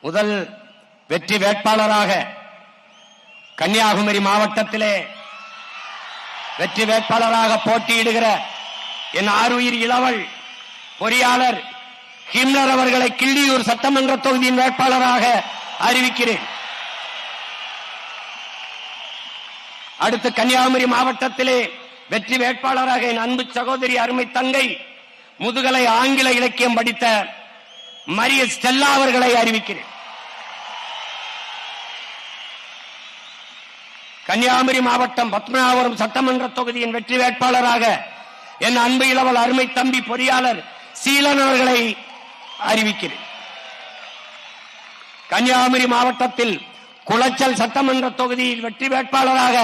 முதல் வெற்றி வேட்பாளராக கன்னியாகுமரி மாவட்டத்திலே வெற்றி வேட்பாளராக போட்டியிடுகிற என் ஆருயிர் இளவல் பொறியாளர் ஹிம்லர் அவர்களை கிள்ளியூர் சட்டமன்ற தொகுதியின் வேட்பாளராக அறிவிக்கிறேன். அடுத்து கன்னியாகுமரி மாவட்டத்திலே வெற்றி வேட்பாளராக என் அன்பு சகோதரி அருமை தங்கை முதுகலை ஆங்கில இலக்கியம் படித்த மரிய ஸ்டெல்லா அவர்களை அறிவிக்கிறேன். கன்னியாகுமரி மாவட்டம் பத்மநாபபுரம் சட்டமன்ற தொகுதியின் வெற்றி வேட்பாளராக என் அன்பு இளவல் அருமை தம்பி பொறியாளர் சீலன் அவர்களை அறிவிக்கிறேன். கன்னியாகுமரி மாவட்டத்தில் குளச்சல் சட்டமன்ற தொகுதியில் வெற்றி வேட்பாளராக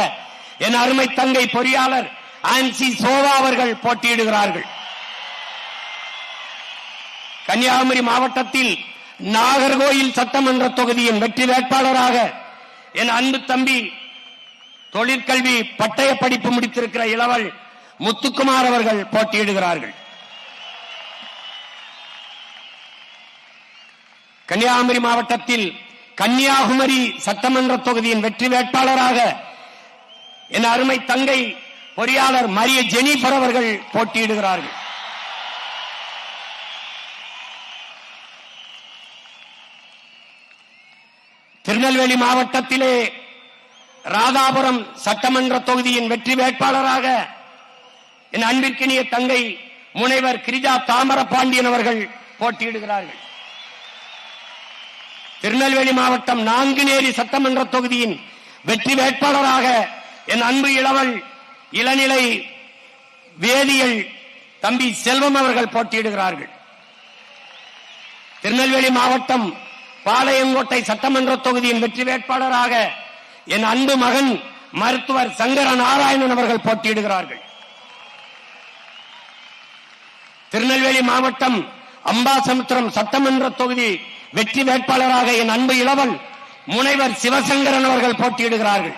என் அருமை தங்கை பொறியாளர் ஆன்சி சோவா அவர்கள் போட்டியிடுகிறார்கள். கன்னியாகுமரி மாவட்டத்தில் நாகர்கோயில் சட்டமன்ற தொகுதியின் வெற்றி வேட்பாளராக என் அன்பு தம்பி தொழிற்கல்வி பட்டய படிப்பு முடித்திருக்கிற இளவல் முத்துக்குமார் அவர்கள் போட்டியிடுகிறார்கள். கன்னியாகுமரி மாவட்டத்தில் கன்னியாகுமரி சட்டமன்ற தொகுதியின் வெற்றி வேட்பாளராக என் அருமை தங்கை பொறியாளர் மரிய ஜெனிஃபர் அவர்கள் போட்டியிடுகிறார்கள். திருநெல்வேலி மாவட்டத்திலே ராதாபுரம் சட்டமன்ற தொகுதியின் வெற்றி வேட்பாளராக என் அன்பிற்கினிய தங்கை முனைவர் கிரிஜா தாமர பாண்டியன் அவர்கள் போட்டியிடுகிறார்கள். திருநெல்வேலி மாவட்டம் நாங்குநேரி சட்டமன்ற தொகுதியின் வெற்றி வேட்பாளராக என் அன்பு இளவல் இளநிலை வேதியியல் தம்பி செல்வம் அவர்கள் போட்டியிடுகிறார்கள். திருநெல்வேலி மாவட்டம் பாளையங்கோட்டை சட்டமன்ற தொகுதியின் வெற்றி வேட்பாளராக என் அன்பு மகன் மருத்துவர் சங்கர நாராயணன் அவர்கள் போட்டியிடுகிறார்கள். திருநெல்வேலி மாவட்டம் அம்பாசமுத்திரம் சட்டமன்ற தொகுதி வெற்றி வேட்பாளராக என் அன்பு இளவல் முனைவர் சிவசங்கரன் அவர்கள் போட்டியிடுகிறார்கள்.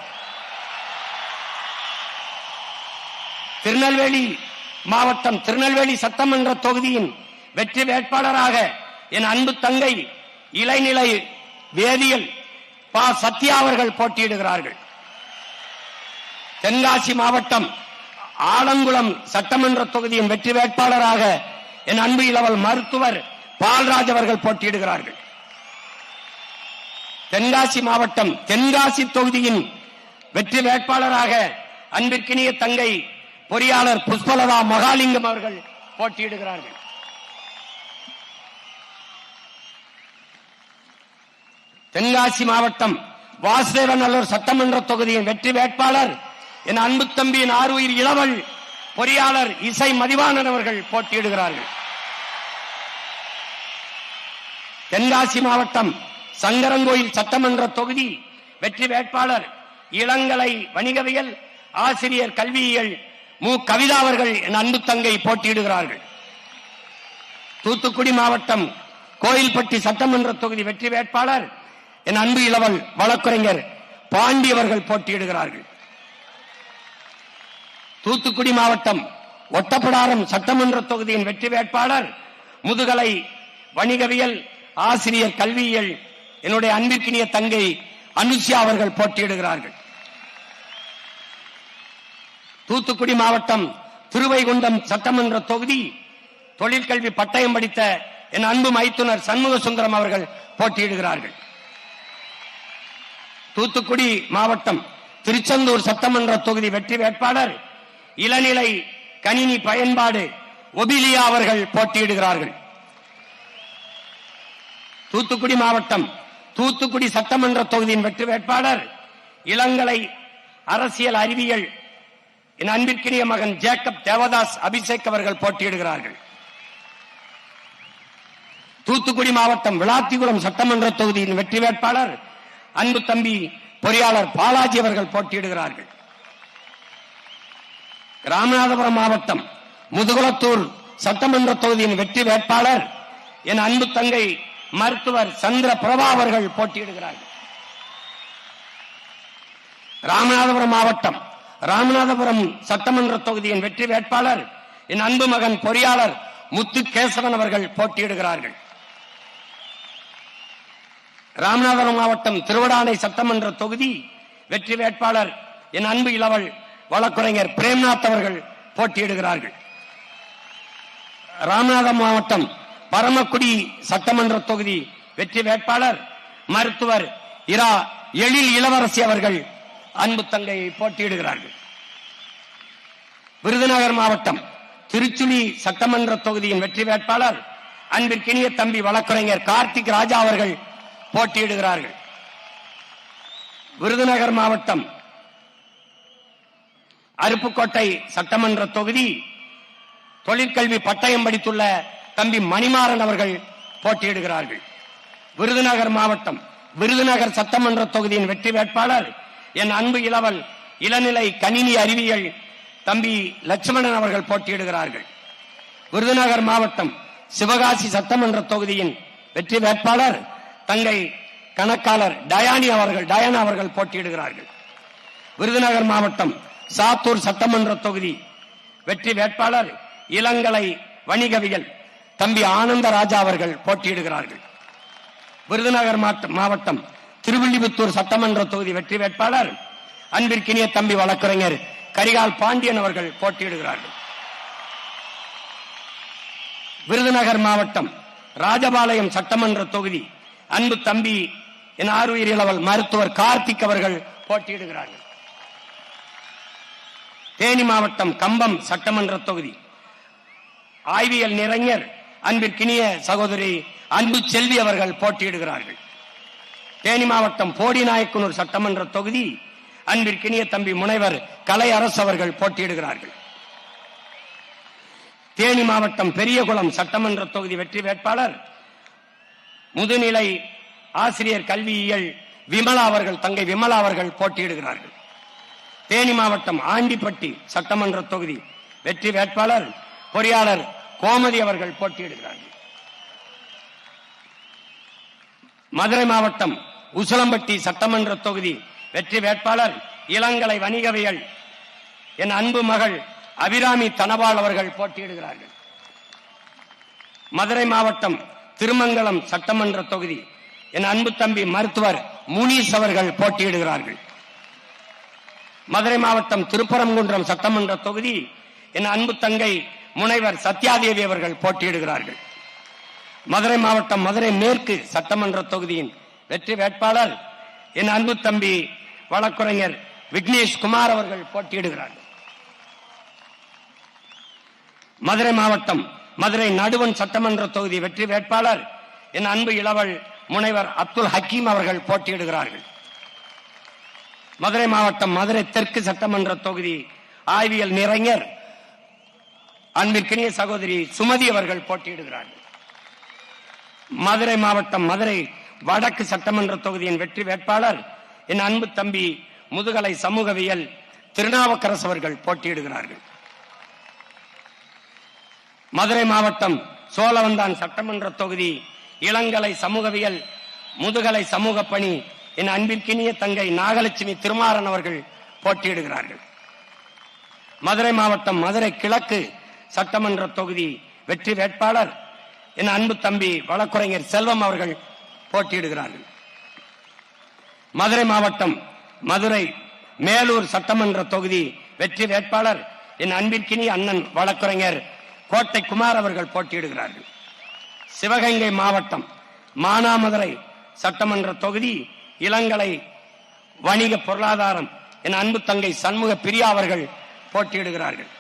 திருநெல்வேலி மாவட்டம் திருநெல்வேலி சட்டமன்ற தொகுதியின் வெற்றி வேட்பாளராக என் அன்பு தங்கை இளைநிலை வேதியியல் பா சத்யா அவர்கள் போட்டியிடுகிறார்கள். தென்காசி மாவட்டம் ஆலங்குளம் சட்டமன்ற தொகுதியின் வெற்றி வேட்பாளராக என் அன்பு இளவல் மருத்துவர் பால்ராஜ் அவர்கள் போட்டியிடுகிறார்கள். தென்காசி மாவட்டம் தென்காசி தொகுதியின் வெற்றி வேட்பாளராக அன்பிற்கினிய தங்கை பொறியாளர் புஷ்பலதா மகாலிங்கம் அவர்கள் போட்டியிடுகிறார்கள். தென்காசி மாவட்டம் வாசுதேவநல்லூர் சட்டமன்ற தொகுதியின் வெற்றி வேட்பாளர் என் அன்பு தம்பியின் ஆருயிர் இளவல் பொறியாளர் இசை மதிவாணன் அவர்கள் போட்டியிடுகிறார்கள். தென்காசி மாவட்டம் சங்கரங்கோயில் சட்டமன்ற தொகுதி வெற்றி வேட்பாளர் இளங்கலை வணிகவியல் ஆசிரியர் கல்வியியல் மு கவிதா அவர்கள் என் அன்பு தங்கை போட்டியிடுகிறார்கள். தூத்துக்குடி மாவட்டம் கோயில்பட்டி சட்டமன்ற தொகுதி வெற்றி வேட்பாளர் என் அன்பு இளவல் வழக்குரைஞர் பாண்டி அவர்கள் போட்டியிடுகிறார்கள். தூத்துக்குடி மாவட்டம் ஒட்டப்பிடாரம் சட்டமன்ற தொகுதியின் வெற்றி வேட்பாளர் முதுகலை வணிகவியல் ஆசிரியர் கல்வியியல் என்னுடைய அன்பிற்கினிய தங்கை அனுஷியா அவர்கள் போட்டியிடுகிறார்கள். தூத்துக்குடி மாவட்டம் திருவைகுண்டம் சட்டமன்ற தொகுதி தொழிற்கல்வி பட்டயம் படித்த என் அன்பு மைத்துனர் சண்முக சுந்தரம் அவர்கள் போட்டியிடுகிறார்கள். தூத்துக்குடி மாவட்டம் திருச்செந்தூர் சட்டமன்ற தொகுதி வெற்றி வேட்பாளர் இளநிலை கணினி பயன்பாடு ஒபிலியா அவர்கள் போட்டியிடுகிறார்கள். தூத்துக்குடி மாவட்டம் தூத்துக்குடி சட்டமன்ற தொகுதியின் வெற்றி வேட்பாளர் இளங்கலை அரசியல் அறிவியல் என் அன்பிற்கினிய மகன் ஜேக்கப் தேவதாஸ் அபிஷேக் அவர்கள் போட்டியிடுகிறார்கள். தூத்துக்குடி மாவட்டம் விளாத்திகுளம் சட்டமன்ற தொகுதியின் வெற்றி வேட்பாளர் அன்பு தம்பி பொறியாளர் பாலாஜி அவர்கள் போட்டியிடுகிறார்கள். ராமநாதபுரம் மாவட்டம் முதுகுளத்தூர் சட்டமன்ற தொகுதியின் வெற்றி வேட்பாளர் என் அன்பு தங்கை மருத்துவர் சந்திர பிரபா அவர்கள் போட்டியிடுகிறார்கள். ராமநாதபுரம் மாவட்டம் ராமநாதபுரம் சட்டமன்ற தொகுதியின் வெற்றி வேட்பாளர் என் அன்பு மகன் பொறியாளர் முத்து கேசவன் அவர்கள் போட்டியிடுகிறார்கள். ராமநாதபுரம் மாவட்டம் திருவடானை சட்டமன்ற தொகுதி வெற்றி வேட்பாளர் என் அன்பு இளவல் வழக்குரைஞர் பிரேம்நாத் அவர்கள் போட்டியிடுகிறார்கள். ராமநாதபுரம் மாவட்டம் பரமக்குடி சட்டமன்ற தொகுதி வெற்றி வேட்பாளர் மருத்துவர் இரா எழில் இளவரசி அவர்கள் அன்பு தங்கையை போட்டியிடுகிறார்கள். விருதுநகர் மாவட்டம் திருச்சுழி சட்டமன்ற தொகுதியின் வெற்றி வேட்பாளர் அன்பிற்கினிய தம்பி வழக்குரைஞர் கார்த்திக் ராஜா அவர்கள் போட்டியிடுகிறார்கள். விருதுநகர் மாவட்டம் அருப்புக்கோட்டை சட்டமன்ற தொகுதி தொழிற்கல்வி பட்டயம் படித்துள்ள தம்பி மணிமாறன் அவர்கள் போட்டியிடுகிறார்கள். விருதுநகர் மாவட்டம் விருதுநகர் சட்டமன்ற தொகுதியின் வெற்றி வேட்பாளர் என் அன்பு இளவல் இளநிலை கணினி அறிவியல் தம்பி லட்சுமணன் அவர்கள் போட்டியிடுகிறார்கள். விருதுநகர் மாவட்டம் சிவகாசி சட்டமன்ற தொகுதியின் வெற்றி வேட்பாளர் தங்கை கணக்காளர் டயானா அவர்கள் போட்டியிடுகிறார்கள். விருதுநகர் மாவட்டம் சாத்தூர் சட்டமன்ற தொகுதி வெற்றி வேட்பாளர் இளங்கலை வணிகவியல் தம்பி ஆனந்தராஜா அவர்கள் போட்டியிடுகிறார்கள். விருதுநகர் மாவட்டம் திருவில்லிபுத்தூர் சட்டமன்ற தொகுதி வெற்றி வேட்பாளர் அன்பிற்கினிய தம்பி வழக்குரைஞர் கரிகால் பாண்டியன் அவர்கள் போட்டியிடுகிறார்கள். விருதுநகர் மாவட்டம் ராஜபாளையம் சட்டமன்ற தொகுதி அன்பு தம்பி என் ஆறுயிர் இளவல் மருத்துவர் கார்த்திக் அவர்கள் போட்டியிடுகிறார்கள். தேனி மாவட்டம் கம்பம் சட்டமன்ற தொகுதி ஆய்வியல் நிறைஞர் அன்பிற்கினிய சகோதரி அன்பு செல்வி அவர்கள் போட்டியிடுகிறார்கள். தேனி மாவட்டம் போடிநாயக்கனூர் சட்டமன்ற தொகுதி அன்பிற்கினிய தம்பி முனைவர் கலை அரசு அவர்கள் போட்டியிடுகிறார்கள். தேனி மாவட்டம் பெரியகுளம் சட்டமன்ற தொகுதி வெற்றி வேட்பாளர் முதுநிலை ஆசிரியர் கல்வியியல் விமலா அவர்கள் தங்கை விமலா அவர்கள் போட்டியிடுகிறார்கள். தேனி மாவட்டம் ஆண்டிப்பட்டி சட்டமன்ற தொகுதி வெற்றி வேட்பாளர் பொறியாளர் கோமதி அவர்கள் போட்டியிடுகிறார்கள். மதுரை மாவட்டம் உசிலம்பட்டி சட்டமன்ற தொகுதி வெற்றி வேட்பாளர் இளங்கலை வணிகவியல் என் அன்பு மகள் அபிராமி தனபால் அவர்கள் போட்டியிடுகிறார்கள். மதுரை மாவட்டம் திருமங்கலம் சட்டமன்ற தொகுதி என் அன்பு தம்பி மருத்துவர் முனீஸ் அவர்கள் போட்டியிடுகிறார்கள். மதுரை மாவட்டம் திருப்பரங்குன்றம் சட்டமன்ற தொகுதி என் அன்பு தங்கை முனைவர் சத்யாதேவி அவர்கள் போட்டியிடுகிறார்கள். மதுரை மாவட்டம் மதுரை மேற்கு சட்டமன்ற தொகுதியின் வெற்றி வேட்பாளர் என் அன்பு தம்பி வழக்குரைஞர் விக்னேஷ் குமார் அவர்கள் போட்டியிடுகிறார்கள். மதுரை மாவட்டம் மதுரை நடுவன் சட்டமன்ற தொகுதி வெற்றி வேட்பாளர் என் அன்பு இளவல் முனைவர் அப்துல் ஹக்கீம் அவர்கள் போட்டியிடுகிறார்கள். மதுரை மாவட்டம் மதுரை தெற்கு சட்டமன்ற தொகுதி ஆய்வியல் நிறைஞர் அன்பிற்கினிய சகோதரி சுமதி அவர்கள் போட்டியிடுகிறார்கள். மதுரை மாவட்டம் மதுரை வடக்கு சட்டமன்ற தொகுதியின் வெற்றி வேட்பாளர் என் அன்பு தம்பி முதுகலை சமூகவியல் திருநாவுக்கரசு அவர்கள் போட்டியிடுகிறார்கள். மதுரை மாவட்டம் சோழவந்தான் சட்டமன்ற தொகுதி இளங்கலை சமூகவியல் முதுகலை சமூக பணி என் அன்பிற்கினிய தங்கை நாகலட்சுமி திருமாறன் அவர்கள் போட்டியிடுகிறார்கள். மதுரை மாவட்டம் மதுரை கிழக்கு சட்டமன்ற தொகுதி வெற்றி வேட்பாளர் என் அன்பு தம்பி வழக்குரைஞர் செல்வம் அவர்கள் போட்டியிடுகிறார்கள். மதுரை மாவட்டம் மதுரை மேலூர் சட்டமன்ற தொகுதி வெற்றி வேட்பாளர் என் அன்பிற்கினிய அண்ணன் வழக்குரைஞர் கோட்டை குமார் அவர்கள் போட்டியிடுகிறார்கள். சிவகங்கை மாவட்டம் மானாமதுரை சட்டமன்ற தொகுதி இளங்கலை வணிக பொருளாதாரம் என் அன்பு தங்கை சண்முக பிரியா அவர்கள் போட்டியிடுகிறார்கள்.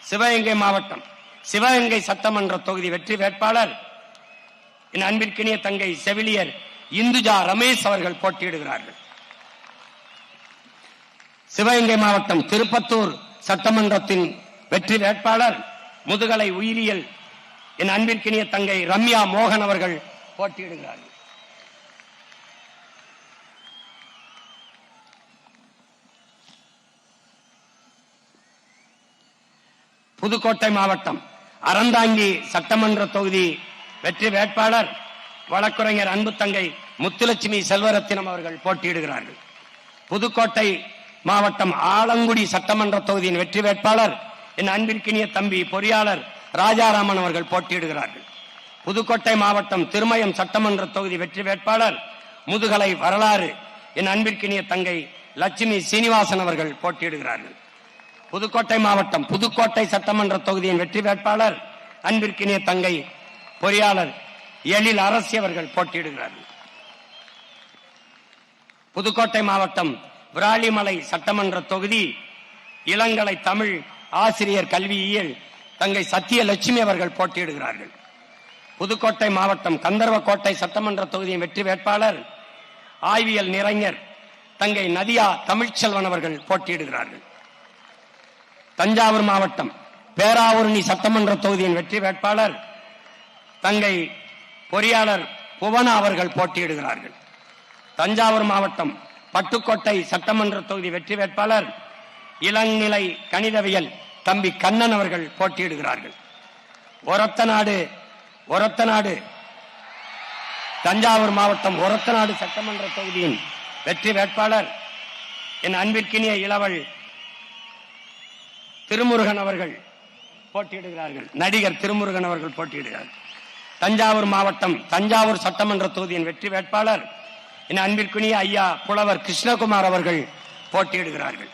சிவகங்கை மாவட்டம் சிவகங்கை சட்டமன்ற தொகுதி வெற்றி வேட்பாளர் என் அன்பிற்கினிய தங்கை செவிலியர் இந்துஜா ரமேஷ் அவர்கள் போட்டியிடுகிறார்கள். சிவகங்கை மாவட்டம் திருப்பத்தூர் சட்டமன்றத்தின் வெற்றி வேட்பாளர் முதுகலை உயிரியல் என் அன்பிற்கினிய தங்கை ரம்யா மோகன் அவர்கள் போட்டியிடுகிறார்கள். புதுக்கோட்டை மாவட்டம் அறந்தாங்கி சட்டமன்ற தொகுதி வெற்றி வேட்பாளர் வழக்குரைஞர் அன்பு தங்கை முத்துலட்சுமி செல்வரத்தினம் அவர்கள் போட்டியிடுகிறார்கள். புதுக்கோட்டை மாவட்டம் ஆலங்குடி சட்டமன்ற தொகுதியின் வெற்றி வேட்பாளர் என் அன்பிற்கினிய தம்பி பொறியாளர் ராஜாராமன் அவர்கள் போட்டியிடுகிறார்கள். புதுக்கோட்டை மாவட்டம் திருமயம் சட்டமன்ற தொகுதி வெற்றி வேட்பாளர் முதுகலை வரலாறு என் அன்பிற்கினிய தங்கை லட்சுமி சீனிவாசன் அவர்கள் போட்டியிடுகிறார்கள். புதுக்கோட்டை மாவட்டம் புதுக்கோட்டை சட்டமன்ற தொகுதியின் வெற்றி வேட்பாளர் அன்பிற்கினிய தங்கை பொறியாளர் எழில் அரசி அவர்கள் போட்டியிடுகிறார்கள். புதுக்கோட்டை மாவட்டம் விராலிமலை சட்டமன்ற தொகுதி இளங்கலை தமிழ் ஆசிரியர் கல்வியியல் தங்கை சத்தியலட்சுமி அவர்கள் போட்டியிடுகிறார்கள். புதுக்கோட்டை மாவட்டம் கந்தர்வக்கோட்டை சட்டமன்ற தொகுதியின் வெற்றி வேட்பாளர் ஆய்வியல் நிறைஞர் தங்கை நதியா தமிழ்ச்செல்வன் அவர்கள் போட்டியிடுகிறார்கள். தஞ்சாவூர் மாவட்டம் பேராவூரணி சட்டமன்ற தொகுதியின் வெற்றி வேட்பாளர் தங்கை பொறியாளர் புவனா அவர்கள் போட்டியிடுகிறார்கள். தஞ்சாவூர் மாவட்டம் பட்டுக்கோட்டை சட்டமன்ற தொகுதி வெற்றி வேட்பாளர் இளநிலை கணிதவியல் தம்பி கண்ணன் அவர்கள் போட்டியிடுகிறார்கள். ஒரத்தநாடு தஞ்சாவூர் மாவட்டம் ஒரத்தநாடு சட்டமன்ற தொகுதியின் வெற்றி வேட்பாளர் என் அன்பிற்கினிய இளவல் திருமுருகன் அவர்கள் போட்டியிடுகிறார்கள். நடிகர் திருமுருகன் அவர்கள் போட்டியிடுகிறார்கள். தஞ்சாவூர் மாவட்டம் தஞ்சாவூர் சட்டமன்ற தொகுதியின் வெற்றி வேட்பாளர் என் அன்பிற்குரிய ஐயா புலவர் கிருஷ்ணகுமார் அவர்கள் போட்டியிடுகிறார்கள்.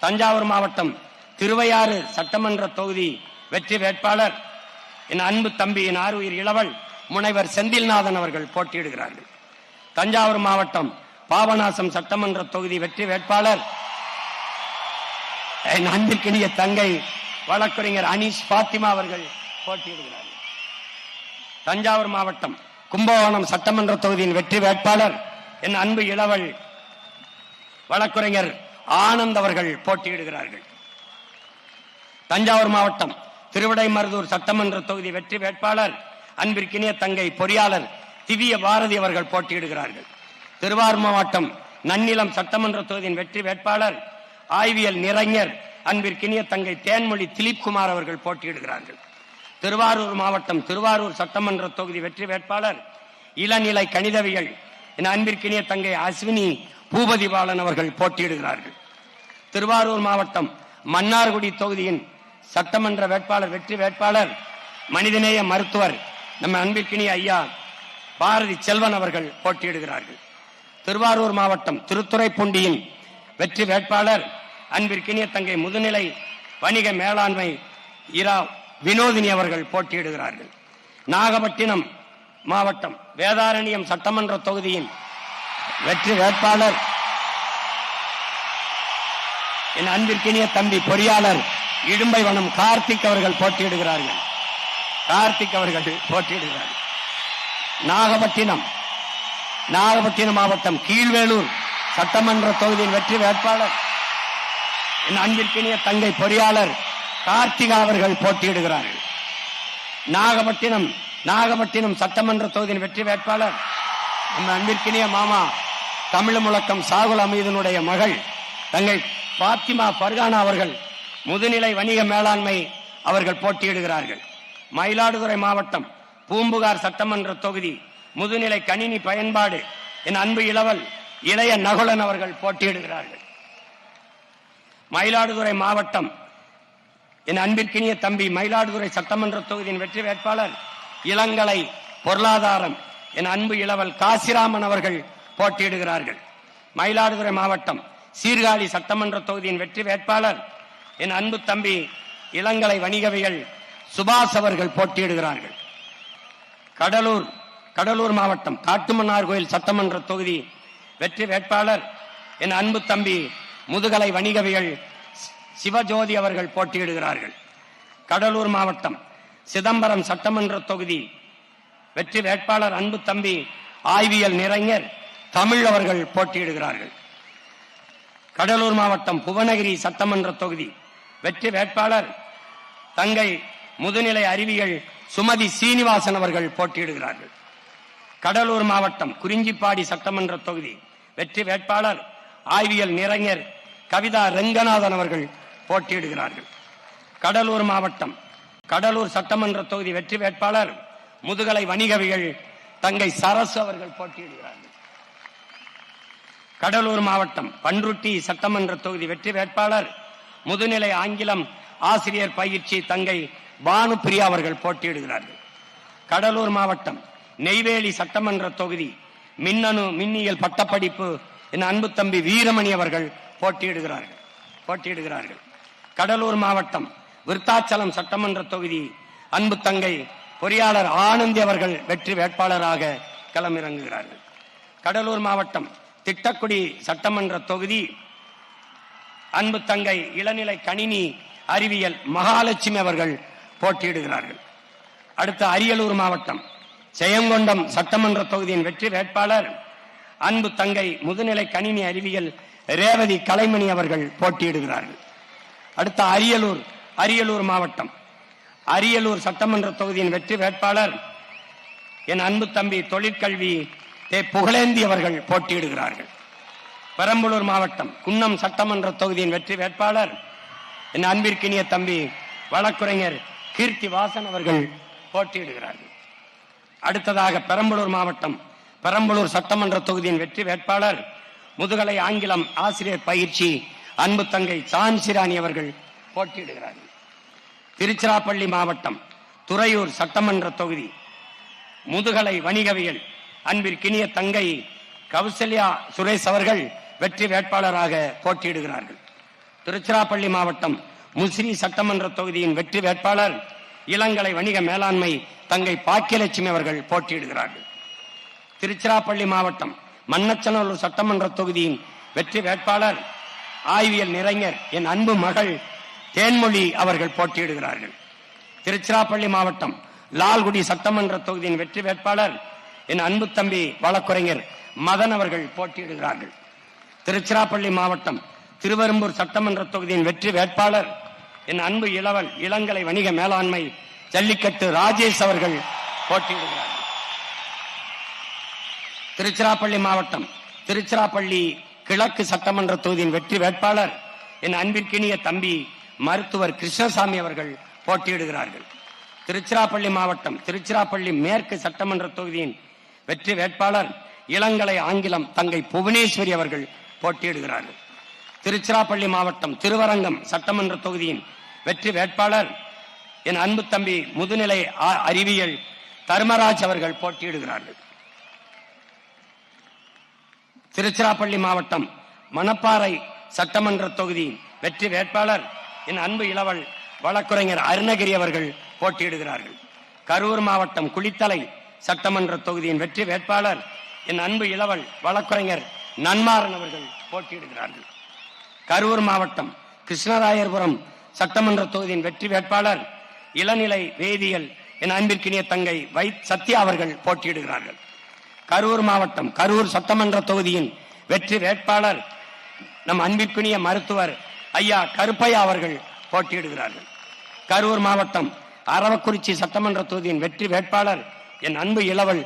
தஞ்சாவூர் மாவட்டம் திருவையாறு சட்டமன்ற தொகுதி வெற்றி வேட்பாளர் என் அன்பு தம்பி என் ஆறுயிர் இளவல் முனைவர் செந்தில்நாதன் அவர்கள் போட்டியிடுகிறார்கள். தஞ்சாவூர் மாவட்டம் பாபநாசம் சட்டமன்ற தொகுதி வெற்றி வேட்பாளர் என் அன்பிற்கினிய தங்கை வழக்கறிஞர் அனீஸ் பாத்திமா அவர்கள் போட்டியிடுகிறார்கள். தஞ்சாவூர் மாவட்டம் கும்பகோணம் சட்டமன்ற தொகுதியின் வெற்றி வேட்பாளர் என் அன்பு இளவல் வழக்கறிஞர் ஆனந்த் அவர்கள் போட்டியிடுகிறார்கள். தஞ்சாவூர் மாவட்டம் திருவிடைமருதூர் சட்டமன்ற தொகுதி வெற்றி வேட்பாளர் அன்பிற்கினிய தங்கை பொறியாளர் திவ்ய பாரதி அவர்கள் போட்டியிடுகிறார்கள். திருவாரூர் மாவட்டம் நன்னிலம் சட்டமன்ற தொகுதியின் வெற்றி வேட்பாளர் ஆய்வியல் நிறைஞர் அன்பிற்கினிய தங்கை தேன்மொழி திலீப் குமார் அவர்கள் போட்டியிடுகிறார்கள். திருவாரூர் மாவட்டம் திருவாரூர் சட்டமன்ற தொகுதி வெற்றி வேட்பாளர் இளநிலை கணிதவியல் என் அன்பிற்கினிய தங்கை அஸ்வினி பூபதி பாலன் அவர்கள் போட்டியிடுகிறார்கள். திருவாரூர் மாவட்டம் மன்னார்குடி தொகுதியின் சட்டமன்ற வேட்பாளர் வெற்றி வேட்பாளர் மனிதநேய மருத்துவர் நம்ம அன்பிற்கினிய ஐயா பாரதி செல்வன் அவர்கள் போட்டியிடுகிறார்கள். திருவாரூர் மாவட்டம் திருத்துறைப்பூண்டியின் வெற்றி வேட்பாளர் அன்பிற்கினிய தங்கை முதுநிலை வணிக மேலாண்மை இரா வினோதினி அவர்கள் போட்டியிடுகிறார்கள். நாகப்பட்டினம் மாவட்டம் வேதாரண்யம் சட்டமன்ற தொகுதியின் வெற்றி வேட்பாளர் என் அன்பிற்கினிய தம்பி பொறியாளர் இடும்பைவனம் கார்த்திக் அவர்கள் போட்டியிடுகிறார்கள். நாகப்பட்டினம் மாவட்டம் கீழ்வேலூர் சட்டமன்ற தொகுதியின் வெற்றி வேட்பாளர் என் அன்பிற்கினிய தங்கை பொறியாளர் கார்த்திகா அவர்கள் போட்டியிடுகிறார்கள். நாகப்பட்டினம் சட்டமன்ற தொகுதியின் வெற்றி வேட்பாளர் நம்ம அன்பிற்கினிய மாமா தமிழ் முழக்கம் சாகுல் அமீதனுடைய மகள் தங்கை பாத்திமா பர்கானா அவர்கள் முதுநிலை வணிக மேலாண்மை அவர்கள் போட்டியிடுகிறார்கள். மயிலாடுதுறை மாவட்டம் பூம்புகார் சட்டமன்ற தொகுதி முதுநிலை கணினி பயன்பாடு என் அன்பு இளவல் இளைய நகுலன் அவர்கள் போட்டியிடுகிறார்கள். மயிலாடுதுறை மாவட்டம் என் அன்பிற்கினிய தம்பி மயிலாடுதுறை சட்டமன்ற தொகுதியின் வெற்றி வேட்பாளர் இளங்கலை பொருளாதாரம் என் அன்பு இளவல் காசிராமன் அவர்கள் போட்டியிடுகிறார்கள். மயிலாடுதுறை மாவட்டம் சீர்காழி சட்டமன்ற தொகுதியின் வெற்றி வேட்பாளர் என் அன்பு தம்பி இளங்கலை வணிகவியல் சுபாஷ் அவர்கள் போட்டியிடுகிறார்கள். கடலூர் மாவட்டம் காட்டுமன்னார் கோயில் சட்டமன்ற தொகுதி வெற்றி வேட்பாளர் என் அன்பு தம்பி முதுகலை வணிகவியல் சிவஜோதி அவர்கள் போட்டியிடுகிறார்கள். கடலூர் மாவட்டம் சிதம்பரம் சட்டமன்ற தொகுதி வெற்றி வேட்பாளர் அன்பு தம்பி ஆய்வியல் நிறைஞர் தமிழ் அவர்கள் போட்டியிடுகிறார்கள். கடலூர் மாவட்டம் புவனகிரி சட்டமன்ற தொகுதி வெற்றி வேட்பாளர் தங்கை முதுநிலை அறிவியல் சுமதி சீனிவாசன் அவர்கள் போட்டியிடுகிறார்கள். கடலூர் மாவட்டம் குறிஞ்சிப்பாடி சட்டமன்ற தொகுதி வெற்றி வேட்பாளர் ஆய்வியல் நிறைஞர் கவிதா ரெங்கநாதன் அவர்கள் போட்டியிடுகிறார்கள். கடலூர் மாவட்டம் கடலூர் சட்டமன்ற தொகுதி வெற்றி வேட்பாளர் முதுகலை வணிகவியல் தங்கை சரசு அவர்கள் போட்டியிடுகிறார்கள். கடலூர் மாவட்டம் பன்ருட்டி சட்டமன்ற தொகுதி வெற்றி வேட்பாளர் முதுநிலை ஆங்கிலம் ஆசிரியர் பயிற்சி தங்கை பானுப்பிரியா அவர்கள் போட்டியிடுகிறார்கள். கடலூர் மாவட்டம் நெய்வேலி சட்டமன்ற தொகுதி மின்னணு மின்னியல் பட்டப்படிப்பு என் அன்பு தம்பி வீரமணி அவர்கள் போட்டியிடுகிறார்கள். கடலூர் மாவட்டம் விருத்தாச்சலம் சட்டமன்ற தொகுதி அன்பு தங்கை பொறியாளர் ஆனந்தி அவர்கள் வெற்றி வேட்பாளராக களமிறங்குகிறார்கள். கடலூர் மாவட்டம் திட்டக்குடி சட்டமன்ற தொகுதி அன்பு தங்கை இளநிலை கணினி அறிவியல் மகாலட்சுமி அவர்கள் போட்டியிடுகிறார்கள். அடுத்த அரியலூர் மாவட்டம் ஜெயங்கொண்டம் சட்டமன்ற தொகுதியின் வெற்றி வேட்பாளர் அன்பு தங்கை முதுநிலை கணினி அறிவியல் ரேவதி கலைமணி அவர்கள் போட்டியிடுகிறார்கள். அடுத்த அரியலூர் மாவட்டம் அரியலூர் சட்டமன்ற தொகுதியின் வெற்றி வேட்பாளர் என் அன்பு தம்பி தொழிற்கல்வி புகழேந்தி அவர்கள் போட்டியிடுகிறார்கள். பெரம்பலூர் மாவட்டம் குன்னம் சட்டமன்ற தொகுதியின் வெற்றி வேட்பாளர் என் அன்பிற்கினிய தம்பி வழக்குரைஞர் கீர்த்தி வாசன் அவர்கள் போட்டியிடுகிறார்கள். அடுத்ததாக பெரம்பலூர் மாவட்டம் பெரம்பலூர் சட்டமன்ற தொகுதியின் வெற்றி வேட்பாளர் முதுகலை ஆங்கிலம் ஆசிரியர் பயிற்சி அன்பு தங்கை சான்சிராணி அவர்கள் போட்டியிடுகிறார்கள். திருச்சிராப்பள்ளி மாவட்டம் துறையூர் சட்டமன்ற தொகுதி முதுகலை வணிகவியல் அன்பிற்கினிய தங்கை கௌசல்யா சுரேஷ் அவர்கள் வெற்றி வேட்பாளராக போட்டியிடுகிறார்கள். திருச்சிராப்பள்ளி மாவட்டம் முசிறி சட்டமன்ற தொகுதியின் வெற்றி வேட்பாளர் இளங்கலை வணிக மேலாண்மை தங்கை பாக்கியலட்சுமி அவர்கள் போட்டியிடுகிறார்கள். திருச்சிராப்பள்ளி மாவட்டம் மண்ணச்சநல்லூர் சட்டமன்ற தொகுதியின் வெற்றி வேட்பாளர் ஆய்வியல் நிறைஞர் என் அன்பு மகள் தேன்மொழி அவர்கள் போட்டியிடுகிறார்கள். திருச்சிராப்பள்ளி மாவட்டம் லால்குடி சட்டமன்ற தொகுதியின் வெற்றி வேட்பாளர் என் அன்பு தம்பி வழக்குரைஞர் மதன் அவர்கள் போட்டியிடுகிறார்கள். திருச்சிராப்பள்ளி மாவட்டம் திருவெரும்பூர் சட்டமன்ற தொகுதியின் வெற்றி வேட்பாளர் என் அன்பு இளவல் இளங்கலை வணிக மேலாண்மை ஜல்லிக்கட்டு ராஜேஷ் அவர்கள் போட்டியிடுகிறார்கள். திருச்சிராப்பள்ளி மாவட்டம் திருச்சிராப்பள்ளி கிழக்கு சட்டமன்ற தொகுதியின் வெற்றி வேட்பாளர் என் அன்பிற்கினிய தம்பி மருத்துவர் கிருஷ்ணசாமி அவர்கள் போட்டியிடுகிறார்கள். திருச்சிராப்பள்ளி மாவட்டம் திருச்சிராப்பள்ளி மேற்கு சட்டமன்ற தொகுதியின் வெற்றி வேட்பாளர் இளங்கலை ஆங்கிலம் தங்கை புவனேஸ்வரி அவர்கள் போட்டியிடுகிறார்கள். திருச்சிராப்பள்ளி மாவட்டம் திருவரங்கம் சட்டமன்ற தொகுதியின் வெற்றி வேட்பாளர் என் அன்பு தம்பி முதுநிலை அறிவியல் தர்மராஜ் அவர்கள் போட்டியிடுகிறார்கள். திருச்சிராப்பள்ளி மாவட்டம் மணப்பாறை சட்டமன்ற தொகுதி வெற்றி வேட்பாளர் என் அன்பு இளவல் வழக்குரைஞர் அருணகிரி அவர்கள் போட்டியிடுகிறார்கள். கரூர் மாவட்டம் குளித்தலை சட்டமன்ற தொகுதியின் வெற்றி வேட்பாளர் என் அன்பு இளவல் வழக்குரைஞர் நன்மாறன் அவர்கள் போட்டியிடுகிறார்கள். கரூர் மாவட்டம் கிருஷ்ணராயர்புரம் சட்டமன்ற தொகுதியின் வெற்றி வேட்பாளர் இளநிலை வேதியியல் என் அன்பிற்கினிய தங்கை சத்யா அவர்கள் போட்டியிடுகிறார்கள். கரூர் மாவட்டம் கரூர் சட்டமன்ற தொகுதியின் வெற்றி வேட்பாளர் நம் அன்பிற்குரிய மருத்துவர் ஐயா கருப்பையா அவர்கள் போட்டியிடுகிறார்கள். கரூர் மாவட்டம் அரவக்குறிச்சி சட்டமன்ற தொகுதியின் வெற்றி வேட்பாளர் என் அன்பு இளவல்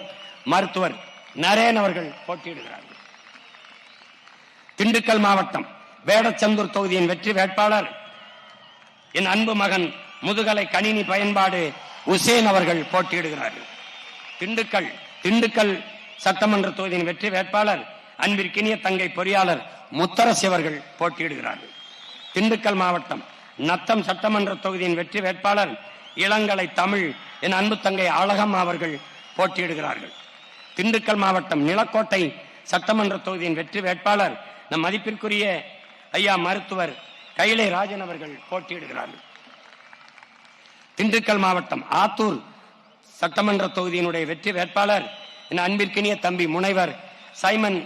மருத்துவர் நரேன் அவர்கள் போட்டியிடுகிறார்கள். திண்டுக்கல் மாவட்டம் வேடச்சந்தூர் தொகுதியின் வெற்றி வேட்பாளர் என் அன்பு மகன் முதுகலை கணினி பயன்பாடு உசேன் அவர்கள் போட்டியிடுகிறார்கள். திண்டுக்கல் சட்டமன்ற தொகுதியின் வெற்றி வேட்பாளர் அன்பிற்கினிய தங்கை பொறியாளர் முத்தரசி அவர்கள் போட்டியிடுகிறார்கள். திண்டுக்கல் மாவட்டம் நத்தம் சட்டமன்ற தொகுதியின் வெற்றி வேட்பாளர் இளங்கலை தமிழ் என் அன்பு தங்கை அழகம்மா அவர்கள் போட்டியிடுகிறார்கள். திண்டுக்கல் மாவட்டம் நிலக்கோட்டை சட்டமன்ற தொகுதியின் வெற்றி வேட்பாளர் நம் மதிப்பிற்குரிய ஐயா மருத்துவர் கைலை ராஜன் அவர்கள் போட்டியிடுகிறார்கள். திண்டுக்கல் மாவட்டம் ஆத்தூர் சட்டமன்ற தொகுதியினுடைய வெற்றி வேட்பாளர் என் அன்பிற்கினிய தம்பி முனைவர் சைமன்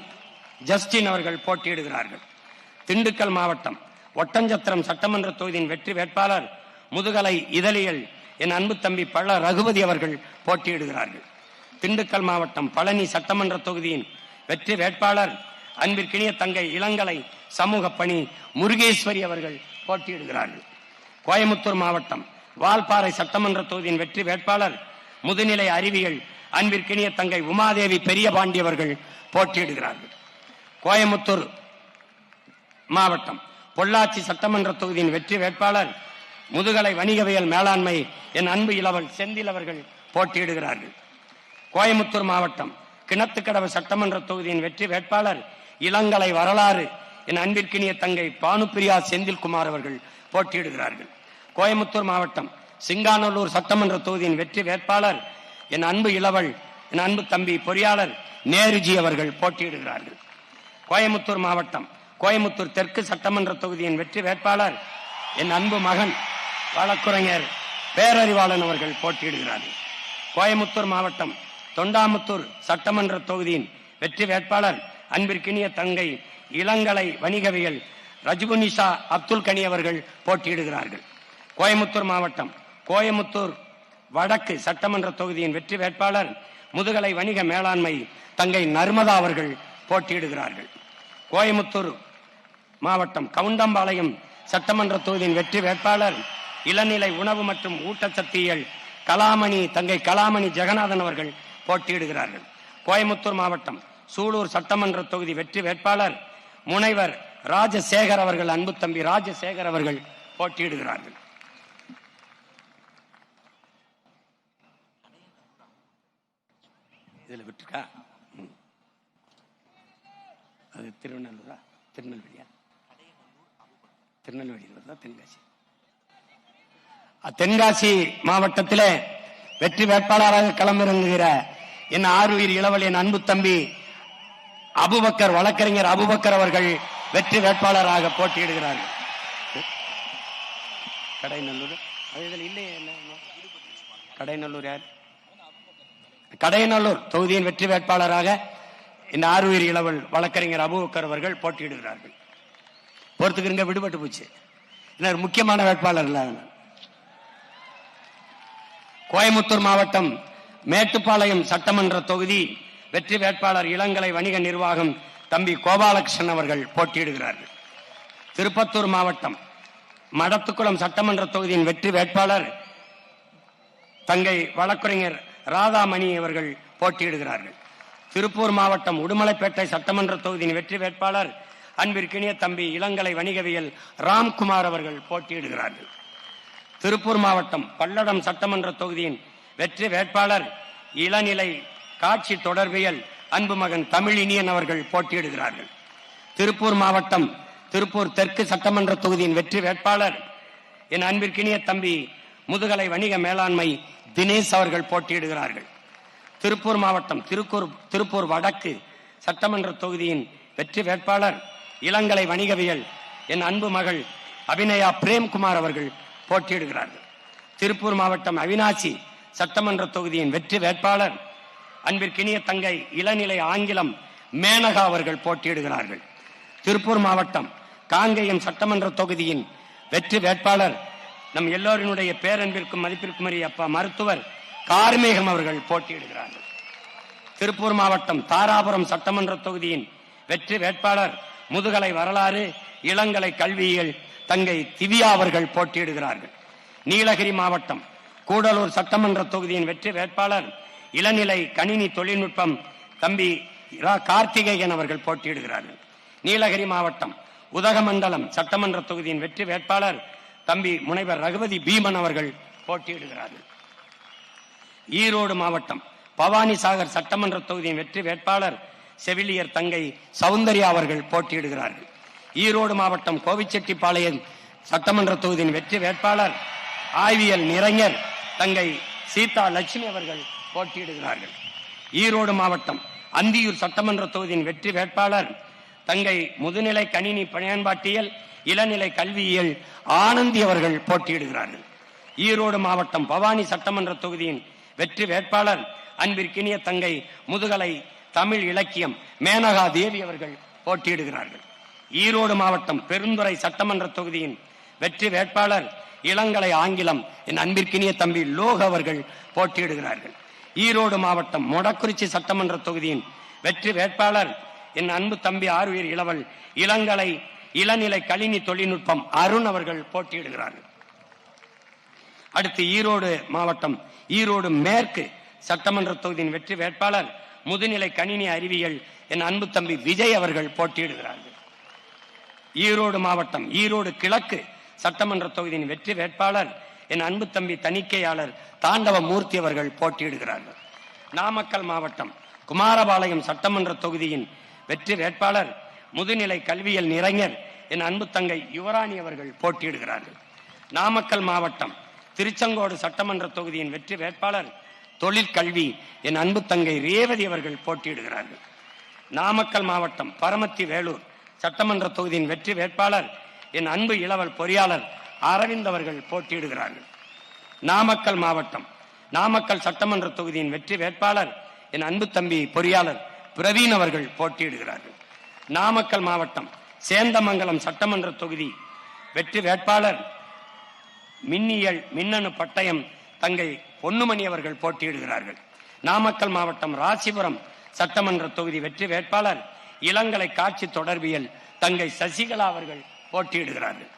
ஜஸ்டின் அவர்கள் போட்டியிடுகிறார்கள். திண்டுக்கல் மாவட்டம் ஒட்டஞ்சத்திரம் சட்டமன்ற தொகுதியின் வெற்றி வேட்பாளர் முதுகலை இதழியல் என் அன்பு தம்பி பள்ள ரகுபதி அவர்கள் போட்டியிடுகிறார்கள். திண்டுக்கல் மாவட்டம் பழனி சட்டமன்ற தொகுதியின் வெற்றி வேட்பாளர் அன்பிற்கினிய தங்கை இளங்கலை சமூக பணி முருகேஸ்வரி அவர்கள் போட்டியிடுகிறார்கள். கோயமுத்தூர் மாவட்டம் வால்பாறை சட்டமன்ற தொகுதியின் வெற்றி வேட்பாளர் முதுநிலை அறிவியல் அன்பிற்கினிய தங்கை உமாதேவி பெரியபாண்டி அவர்கள் போட்டியிடுகிறார்கள். கோயமுத்தூர் மாவட்டம் பொள்ளாச்சி சட்டமன்ற தொகுதியின் வெற்றி வேட்பாளர் முதுகலை வணிகவியல் மேலாண்மை என் அன்பு இளவல் செந்தில் அவர்கள் போட்டியிடுகிறார்கள். கோயமுத்தூர் மாவட்டம் கிணத்துக்கடவு சட்டமன்ற தொகுதியின் வெற்றி வேட்பாளர் இளங்கலை வரலாறு என் அன்பிற்கினிய தங்கை பானுப்பிரியா செந்தில்குமார் அவர்கள் போட்டியிடுகிறார்கள். கோயமுத்தூர் மாவட்டம் சிங்காநல்லூர் சட்டமன்ற தொகுதியின் வெற்றி வேட்பாளர் என் அன்பு இளவல் என் அன்பு தம்பி பொறியாளர் நேருஜி அவர்கள் போட்டியிடுகிறார்கள். கோயமுத்தூர் மாவட்டம் கோயமுத்தூர் தெற்கு சட்டமன்ற தொகுதியின் வெற்றி வேட்பாளர் என் அன்பு மகன் வழக்குரைஞர் பேரறிவாளன் அவர்கள் போட்டியிடுகிறார்கள். கோயமுத்தூர் மாவட்டம் தொண்டாமுத்தூர் சட்டமன்ற தொகுதியின் வெற்றி வேட்பாளர் அன்பிற்கினிய தங்கை இளங்கலை வணிகவியல் ரஜுகுனிஷா அப்துல் கனி அவர்கள் போட்டியிடுகிறார்கள். கோயமுத்தூர் மாவட்டம் கோயமுத்தூர் வடக்கு சட்டமன்ற தொகுதியின் வெற்றி வேட்பாளர் முதுகலை வணிக மேலாண்மை தங்கை நர்மதா அவர்கள் போட்டியிடுகிறார்கள். கோயமுத்தூர் மாவட்டம் கவுண்டம்பாளையம் சட்டமன்ற தொகுதியின் வெற்றி வேட்பாளர் இளநிலை உணவு மற்றும் ஊட்டச்சத்தியல் கலாமணி தங்கை கலாமணி ஜெகநாதன் அவர்கள் போட்டியிடுகிறார்கள். கோயமுத்தூர் மாவட்டம் சூலூர் சட்டமன்ற தொகுதி வெற்றி வேட்பாளர் முனைவர் ராஜசேகர் அவர்கள் அன்பு தம்பி ராஜசேகர் அவர்கள் போட்டியிடுகிறார்கள். இதுல விட்டுருக்கா அது திருநெல்வேலியா திருநெல்வேலியில் வருதா தென்காசி தென்காசி மாவட்டத்திலே வெற்றி வேட்பாளராக களமிறங்குகிற என் ஆறுயிர் இளவல் என் அன்பு தம்பி அபுபக்கர் வழக்கறிஞர் அபுபக்கர் அவர்கள் வெற்றி வேட்பாளராக போட்டியிடுகிறார்கள். கடைநல்லூர் இல்லையே கடைநல்லூர் யார் கடையநல்லூர் தொகுதியின் வெற்றி வேட்பாளராக இந்த ஆறுயிர் இளவல் வழக்கறிஞர் அபுபக்கர் அவர்கள் போட்டியிடுகிறார்கள். பொறுத்துக்கிறங்க விடுபட்டு போச்சு முக்கியமான வேட்பாளர் இல்ல. கோயமுத்தூர் மாவட்டம் மேட்டுப்பாளையம் சட்டமன்ற தொகுதி வெற்றி வேட்பாளர் இளங்கலை வணிக நிர்வாகம் தம்பி கோபாலகிருஷ்ணன் அவர்கள் போட்டியிடுகிறார்கள். திருப்பத்தூர் மாவட்டம் மடத்துக்குளம் சட்டமன்ற தொகுதியின் வெற்றி வேட்பாளர் தங்கை வழக்குரைஞர் ராதாமணி அவர்கள் போட்டியிடுகிறார்கள். திருப்பூர் மாவட்டம் உடுமலைப்பேட்டை சட்டமன்ற தொகுதியின் வெற்றி வேட்பாளர் அன்பிற்கினிய தம்பி இளங்கலை வணிகவியல் ராம்குமார் அவர்கள் போட்டியிடுகிறார்கள். திருப்பூர் மாவட்டம் பல்லடம் சட்டமன்ற தொகுதியின் வெற்றி வேட்பாளர் இளநிலை காட்சி தொடர்பியல் அன்பு மகன் தமிழினியன் அவர்கள் போட்டியிடுகிறார்கள். திருப்பூர் மாவட்டம் திருப்பூர் தெற்கு சட்டமன்ற தொகுதியின் வெற்றி வேட்பாளர் என் அன்பிற்கினிய தம்பி முதுகலை வணிக மேலாண்மை தினேஷ் அவர்கள் போட்டியிடுகிறார்கள். திருப்பூர் மாவட்டம் திருப்பூர் வடக்கு சட்டமன்ற தொகுதியின் வெற்றி வேட்பாளர் இளங்கலை வணிகவியல் என் அன்பு மகள் அபிநயா பிரேம்குமார் அவர்கள் போட்டியிடுகிறார்கள். திருப்பூர் மாவட்டம் அவினாசி சட்டமன்ற தொகுதியின் வெற்றி வேட்பாளர் அன்பிற்கினிய தங்கை இளநிலை ஆங்கிலம் மேனகா அவர்கள் போட்டியிடுகிறார்கள். திருப்பூர் மாவட்டம் காங்கேயம் சட்டமன்ற தொகுதியின் வெற்றி வேட்பாளர் நம் எல்லோரினுடைய பேரன்பிற்கும் மதிப்பிற்கும் அப்பா மருத்துவர் கார்மேகம் அவர்கள் போட்டியிடுகிறார்கள். திருப்பூர் மாவட்டம் தாராபுரம் சட்டமன்ற தொகுதியின் வெற்றி வேட்பாளர் முதுகலை வரலாறு இளங்கலை கல்வியியல் தங்கை திவ்யா அவர்கள் போட்டியிடுகிறார்கள். நீலகிரி மாவட்டம் கூடலூர் சட்டமன்ற தொகுதியின் வெற்றி வேட்பாளர் இளநிலை கணினி தொழில்நுட்பம் தம்பி கார்த்திகேயன் அவர்கள் போட்டியிடுகிறார்கள். நீலகிரி மாவட்டம் உதகமண்டலம் சட்டமன்ற தொகுதியின் வெற்றி வேட்பாளர் தம்பி முனைவர் ரகுபதி பீமன் அவர்கள் போட்டியிடுகிறார்கள். ஈரோடு மாவட்டம் பவானிசாகர் சட்டமன்ற தொகுதியின் வெற்றி வேட்பாளர் செவிலியர் தங்கை சௌந்தர்யா அவர்கள் போட்டியிடுகிறார்கள். ஈரோடு மாவட்டம் கோவிச்செட்டிப்பாளையம் சட்டமன்ற தொகுதியின் வெற்றி வேட்பாளர் ஆய்வியல் நிறைஞர் தங்கை சீதா லட்சுமி அவர்கள் போட்டியிடுகிறார்கள். ஈரோடு மாவட்டம் அந்தியூர் சட்டமன்ற தொகுதியின் வெற்றி வேட்பாளர் தங்கை முதுநிலை கணினி பயன்பாட்டியல் இளநிலை கல்வியியல் ஆனந்தி அவர்கள் போட்டியிடுகிறார்கள். ஈரோடு மாவட்டம் பவானி சட்டமன்ற தொகுதியின் வெற்றி வேட்பாளர் அன்பிற்கினிய தங்கை முதுகலை தமிழ் இலக்கியம் மேனகா தேவி அவர்கள் போட்டியிடுகிறார்கள். ஈரோடு மாவட்டம் பெருந்துறை சட்டமன்ற தொகுதியின் வெற்றி வேட்பாளர் இளங்கலை ஆங்கிலம் என் அன்பிற்கினிய தம்பி லோக் அவர்கள் போட்டியிடுகிறார்கள். ஈரோடு மாவட்டம் மொடக்குறிச்சி சட்டமன்ற தொகுதியின் வெற்றி வேட்பாளர் என் அன்பு தம்பி ஆறுயிர் இளவல் இளங்கலை இளநிலை கணினி தொழில்நுட்பம் அருண் அவர்கள் போட்டியிடுகிறார்கள். அடுத்து ஈரோடு மாவட்டம் ஈரோடு மேற்கு சட்டமன்ற தொகுதியின் வெற்றி வேட்பாளர் முதுநிலை கணினி அறிவியல் என் அன்பு தம்பி விஜய் அவர்கள் போட்டியிடுகிறார்கள். ஈரோடு மாவட்டம் ஈரோடு கிழக்கு சட்டமன்ற தொகுதியின் வெற்றி வேட்பாளர் என் அன்பு தம்பி தணிக்கையாளர் தாண்டவ மூர்த்தி அவர்கள் போட்டியிடுகிறார்கள். நாமக்கல் மாவட்டம் குமாரபாளையம் சட்டமன்ற தொகுதியின் வெற்றி வேட்பாளர் முதுநிலை கல்வியல் நிறைஞர் என் அன்பு தங்கை யுவராணி அவர்கள் போட்டியிடுகிறார்கள். நாமக்கல் மாவட்டம் திருச்செங்கோடு சட்டமன்ற தொகுதியின் வெற்றி வேட்பாளர் தொழிற்கல்வி என் அன்பு தங்கை ரேவதி அவர்கள் போட்டியிடுகிறார்கள். நாமக்கல் மாவட்டம் பரமத்தி வேலூர் சட்டமன்ற தொகுதியின் வெற்றி வேட்பாளர் என் அன்பு இளவல் பொறியாளர் அரவிந்த் அவர்கள் போட்டியிடுகிறார்கள். நாமக்கல் மாவட்டம் நாமக்கல் சட்டமன்ற தொகுதியின் வெற்றி வேட்பாளர் என் அன்பு தம்பி பொறியாளர் பிரவீன் அவர்கள் போட்டியிடுகிறார்கள். நாமக்கல் மாவட்டம் சேந்தமங்கலம் சட்டமன்ற தொகுதி வெற்றி வேட்பாளர் மின்னியல் மின்னணு பட்டயம் தங்கை பொன்னுமணி அவர்கள் போட்டியிடுகிறார்கள். நாமக்கல் மாவட்டம் ராசிபுரம் சட்டமன்ற தொகுதி வெற்றி வேட்பாளர் இளங்கலை காட்சி தொடர்பியல் தங்கை சசிகலா அவர்கள் போட்டியிடுகிறார்கள்.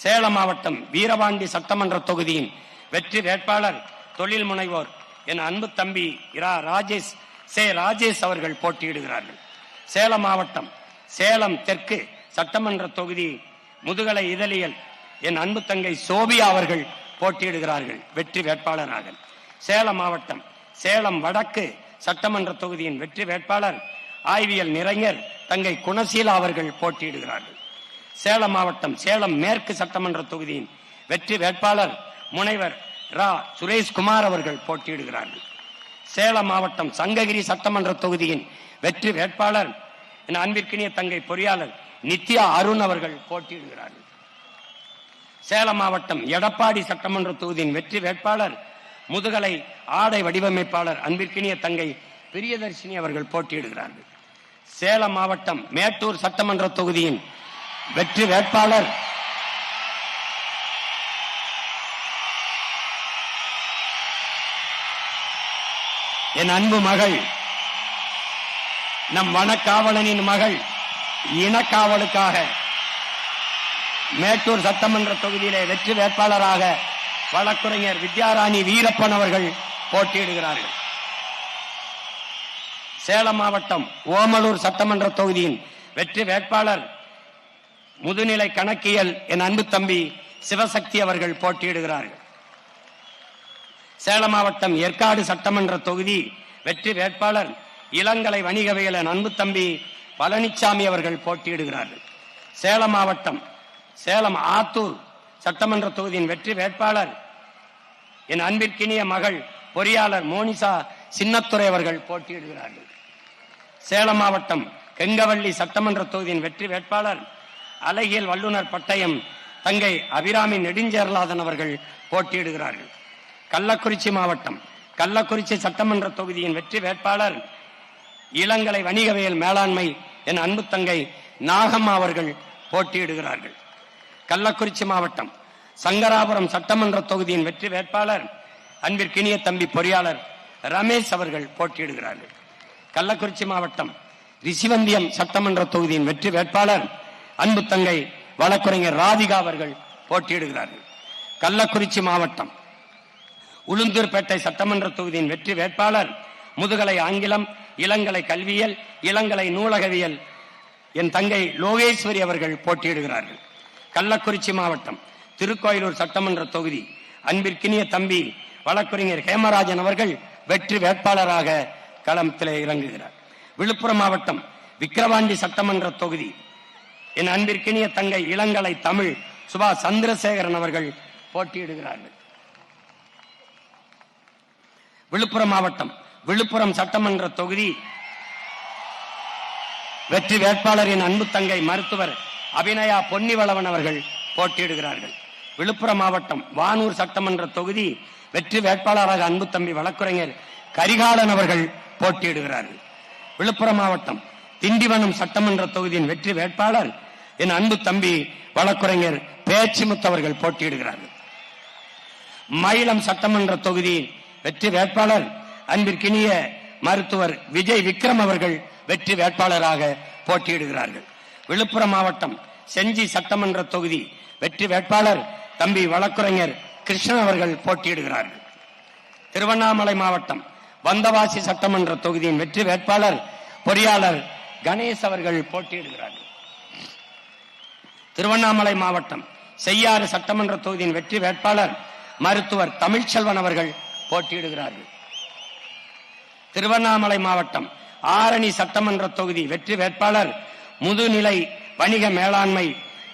சேலம் மாவட்டம் வீரபாண்டி சட்டமன்ற தொகுதியின் வெற்றி வேட்பாளர் தொழில் முனைவோர் என் அன்பு தம்பி ராஜேஷ் அவர்கள் போட்டியிடுகிறார்கள். சேலம் மாவட்டம் சேலம் தெற்கு சட்டமன்ற தொகுதி முதுகலை இதழியல் என் அன்பு தங்கை சோபியா அவர்கள் போட்டியிடுகிறார்கள் வெற்றி வேட்பாளராக. சேலம் மாவட்டம் சேலம் வடக்கு சட்டமன்ற தொகுதியின் வெற்றி வேட்பாளர் ஆய்வியல் நிறைஞர் தங்கை குணசீலா அவர்கள் போட்டியிடுகிறார்கள். சேலம் மாவட்டம் சேலம் மேற்கு சட்டமன்ற தொகுதியின் வெற்றி வேட்பாளர் முனைவர் சுரேஷ்குமார் அவர்கள் போட்டியிடுகிறார்கள். சேலம் மாவட்டம் சங்ககிரி சட்டமன்ற தொகுதியின் வெற்றி வேட்பாளர் என் அன்பிற்கினிய தங்கை பொறியாளர் நித்யா அருண் அவர்கள் போட்டியிடுகிறார்கள். சேலம் மாவட்டம் எடப்பாடி சட்டமன்ற தொகுதியின் வெற்றி வேட்பாளர் முதுகலை ஆடை வடிவமைப்பாளர் அன்பிற்கினிய தங்கை பிரியதர்ஷினி அவர்கள் போட்டியிடுகிறார்கள். சேலம் மாவட்டம் மேட்டூர் சட்டமன்ற தொகுதியின் வெற்றி வேட்பாளர் என் அன்பு மகள் நம் வனக்காவலனின் மகள் இனக்காவலுக்காக மேட்டூர் சட்டமன்ற தொகுதியிலே வெற்றி வேட்பாளராக வழக்குரைஞர் வித்யாராணி வீரப்பன் அவர்கள் போட்டியிடுகிறார்கள். சேலம் மாவட்டம் ஓமலூர் சட்டமன்ற தொகுதியின் வெற்றி வேட்பாளர் முதுநிலை கணக்கியல் என் அன்பு தம்பி சிவசக்தி அவர்கள் போட்டியிடுகிறார்கள். சேலம் மாவட்டம் ஏற்காடு சட்டமன்ற தொகுதி வெற்றி வேட்பாளர் இளங்கலை வணிகவியல் என் அன்பு தம்பி பழனிசாமி அவர்கள் போட்டியிடுகிறார்கள். சேலம் மாவட்டம் சேலம் ஆத்தூர் சட்டமன்ற தொகுதியின் வெற்றி வேட்பாளர் என் அன்பிற்கினிய மகள் பொறியாளர் மோனிசா சின்னத்துறை அவர்கள் போட்டியிடுகிறார்கள். சேலம் மாவட்டம் கெங்கவள்ளி சட்டமன்ற தொகுதியின் வெற்றி வேட்பாளர் அழகியல் வல்லுநர் பட்டயம் தங்கை அபிராமி நெடுஞ்சேரலாதன் அவர்கள் போட்டியிடுகிறார்கள். கள்ளக்குறிச்சி மாவட்டம் கள்ளக்குறிச்சி சட்டமன்ற தொகுதியின் வெற்றி வேட்பாளர் இளங்கலை வணிகவியல் மேலாண்மை என் அன்பு தங்கை நாகம்மா அவர்கள் போட்டியிடுகிறார்கள். கள்ளக்குறிச்சி மாவட்டம் சங்கராபுரம் சட்டமன்ற தொகுதியின் வெற்றி வேட்பாளர் அன்பிற்கினிய தம்பி பொறியாளர் ரமேஷ் அவர்கள் போட்டியிடுகிறார்கள். கள்ளக்குறிச்சி மாவட்டம் ரிஷிவந்தியம் சட்டமன்ற தொகுதியின் வெற்றி வேட்பாளர் அன்பு தங்கை வழக்குரைஞர் ராதிகா அவர்கள் போட்டியிடுகிறார்கள். கள்ளக்குறிச்சி மாவட்டம் உளுந்தூர்பேட்டை சட்டமன்ற தொகுதியின் வெற்றி வேட்பாளர் முதுகலை ஆங்கிலம் இளங்கலை கல்வியல் இளங்கலை நூலகவியல் என் தங்கை லோகேஸ்வரி அவர்கள் போட்டியிடுகிறார்கள். கள்ளக்குறிச்சி மாவட்டம் திருக்கோயிலூர் சட்டமன்ற தொகுதி அன்பிற்கினிய தம்பி வழக்குரைஞர் ஹேமராஜன் அவர்கள் வெற்றி வேட்பாளராக களத்திலே இறங்குகிறார். விழுப்புரம் மாவட்டம் விக்கிரவாண்டி சட்டமன்ற தொகுதி என் அன்பிற்கினிய தங்கை இளங்கலை தமிழ் சுபா சந்திரசேகரன் அவர்கள் போட்டியிடுகிறார்கள். விழுப்புரம் மாவட்டம் விழுப்புரம் சட்டமன்ற தொகுதி வெற்றி வேட்பாளரின் அன்பு தங்கை மருத்துவர் அபிநயா பொன்னிவளவன் அவர்கள் போட்டியிடுகிறார்கள். விழுப்புரம் மாவட்டம் வானூர் சட்டமன்ற தொகுதி வெற்றி வேட்பாளராக அன்பு தம்பி வழக்குரைஞர் கரிகாலன் அவர்கள் போட்டியிடுகிறார்கள். விழுப்புரம் மாவட்டம் திண்டிவனம் சட்டமன்ற தொகுதியின் வெற்றி வேட்பாளர் என் அன்பு தம்பி வழக்குரைஞர் பேச்சிமுத்து அவர்கள் போட்டியிடுகிறார்கள். மயிலம் சட்டமன்ற தொகுதியின் வெற்றி வேட்பாளர் அன்பிற்கினிய மருத்துவர் விஜய் விக்ரம் அவர்கள் வெற்றி வேட்பாளராக போட்டியிடுகிறார்கள். விழுப்புரம் மாவட்டம் செஞ்சி சட்டமன்ற தொகுதி வெற்றி வேட்பாளர் தம்பி வழக்குரைஞர் கிருஷ்ணன் அவர்கள் போட்டியிடுகிறார்கள். திருவண்ணாமலை மாவட்டம் வந்தவாசி சட்டமன்ற தொகுதியின் வெற்றி வேட்பாளர் பொறியாளர் கணேஷ் அவர்கள் போட்டியிடுகிறார்கள். திருவண்ணாமலை மாவட்டம் செய்யாறு சட்டமன்ற தொகுதியின் வெற்றி வேட்பாளர் மருத்துவர் தமிழ்ச்செல்வன் அவர்கள் போட்டியிடுகிறார்கள். திருவண்ணாமலை மாவட்டம் ஆரணி சட்டமன்ற தொகுதி வெற்றி வேட்பாளர் முதுநிலை வணிக மேலாண்மை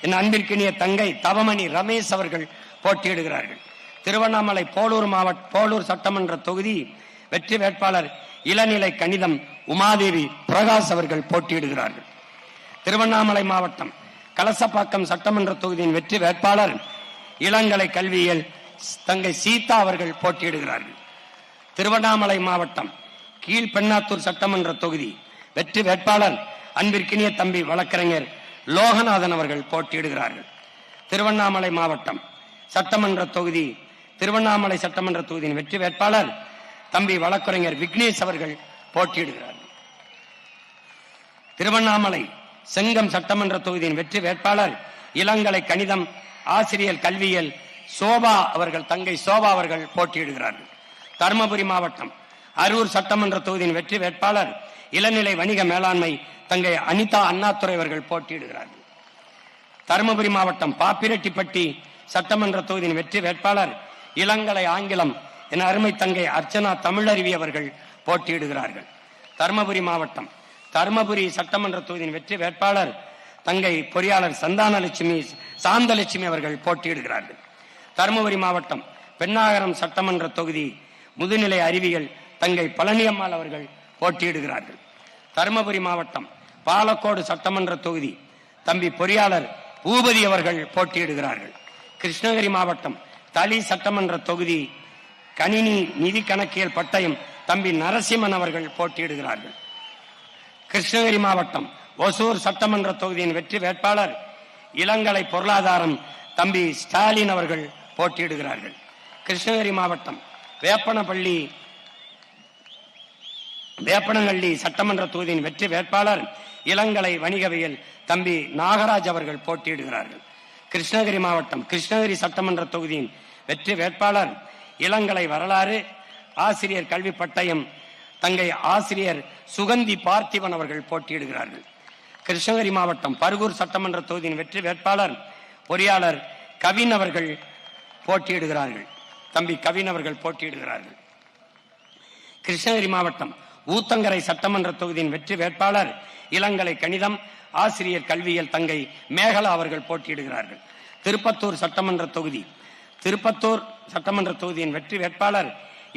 என் அன்பிற்கினிய தங்கை தவமணி ரமேஷ் அவர்கள் போட்டியிடுகிறார்கள். திருவண்ணாமலை போலூர் சட்டமன்ற தொகுதி வெற்றி வேட்பாளர் இளநிலை கணிதம் உமாதேவி பிரகாஷ் அவர்கள் போட்டியிடுகிறார்கள். திருவண்ணாமலை மாவட்டம் கலசப்பாக்கம் சட்டமன்ற தொகுதியின் வெற்றி வேட்பாளர் இளங்கலை கல்வியியல் தங்கை சீதா அவர்கள் போட்டியிடுகிறார்கள். திருவண்ணாமலை மாவட்டம் கீழ்பெண்ணாத்தூர் சட்டமன்ற தொகுதி வெற்றி வேட்பாளர் அன்பிற்கினிய தம்பி வழக்கறிஞர் லோகநாதன் அவர்கள் போட்டியிடுகிறார்கள். திருவண்ணாமலை மாவட்டம் திருவண்ணாமலை சட்டமன்ற தொகுதியின் வெற்றி வேட்பாளர் தம்பி வழக்கறிஞர் விக்னேஷ் அவர்கள் போட்டியிடுகிறார்கள். திருவண்ணாமலை செங்கம் சட்டமன்ற தொகுதியின் வெற்றி வேட்பாளர் இளங்கலை கணிதம் ஆசிரியர் கல்வியியல் சோபா அவர்கள் தங்கை சோபா அவர்கள் போட்டியிடுகிறார்கள். தருமபுரி மாவட்டம் அரூர் சட்டமன்ற தொகுதியின் வெற்றி வேட்பாளர் இளநிலை வணிக மேலாண்மை தங்கை அனிதா அண்ணாதுரை அவர்கள் போட்டியிடுகிறார்கள். தருமபுரி மாவட்டம் பாப்பிரெட்டிப்பட்டி சட்டமன்ற தொகுதியின் வெற்றி வேட்பாளர் இளங்கலை ஆங்கிலம் என அருமை தங்கை அர்ச்சனா தமிழருவி அவர்கள் போட்டியிடுகிறார்கள். தருமபுரி மாவட்டம் தருமபுரி சட்டமன்ற தொகுதியின் வெற்றி வேட்பாளர் தங்கை பொறியாளர் சாந்தலட்சுமி அவர்கள் போட்டியிடுகிறார்கள். தருமபுரி மாவட்டம் பெண்ணாகரம் சட்டமன்ற தொகுதி முதுநிலை அறிவியல் தங்கை பழனியம்மாள் அவர்கள் போட்டியிடுகிறார்கள். தருமபுரி மாவட்டம் பாலக்கோடு சட்டமன்ற தொகுதி தம்பி பொறியாளர் பூபதி அவர்கள் போட்டியிடுகிறார்கள். கிருஷ்ணகிரி மாவட்டம் தளி சட்டமன்ற தொகுதி கணினி நிதி கணக்கியல் பட்டயம் தம்பி நரசிம்மன் அவர்கள் போட்டியிடுகிறார்கள். கிருஷ்ணகிரி மாவட்டம் ஒசூர் சட்டமன்ற தொகுதியின் வெற்றி வேட்பாளர் இளங்கலை பொருளாதாரம் தம்பி ஸ்டாலின் அவர்கள் போட்டியிடுகிறார்கள். கிருஷ்ணகிரி மாவட்டம் வேப்பனஹள்ளி சட்டமன்ற தொகுதியின் வெற்றி வேட்பாளர் இளங்கலை வணிகவியல் தம்பி நாகராஜ் அவர்கள் போட்டியிடுகிறார்கள். கிருஷ்ணகிரி மாவட்டம் கிருஷ்ணகிரி சட்டமன்ற தொகுதியின் வெற்றி வேட்பாளர் இளங்கலை வரலாறு ஆசிரியர் கல்வி பட்டயம் தங்கை ஆசிரியர் சுகந்தி பார்த்திபன் அவர்கள் போட்டியிடுகிறார்கள். கிருஷ்ணகிரி மாவட்டம் பர்கூர் சட்டமன்ற தொகுதியின் வெற்றி வேட்பாளர் பொறியாளர் கவின் அவர்கள் போட்டியிடுகிறார்கள். தம்பி கவின் அவர்கள் போட்டியிடுகிறார்கள். கிருஷ்ணகிரி மாவட்டம் ஊத்தங்கரை சட்டமன்ற தொகுதியின் வெற்றி வேட்பாளர் இளங்கலை கணிதம் ஆசிரியர் கல்வியியல் தங்கை மேகலா அவர்கள் போட்டியிடுகிறார்கள். திருப்பத்தூர் சட்டமன்ற தொகுதியின் வெற்றி வேட்பாளர்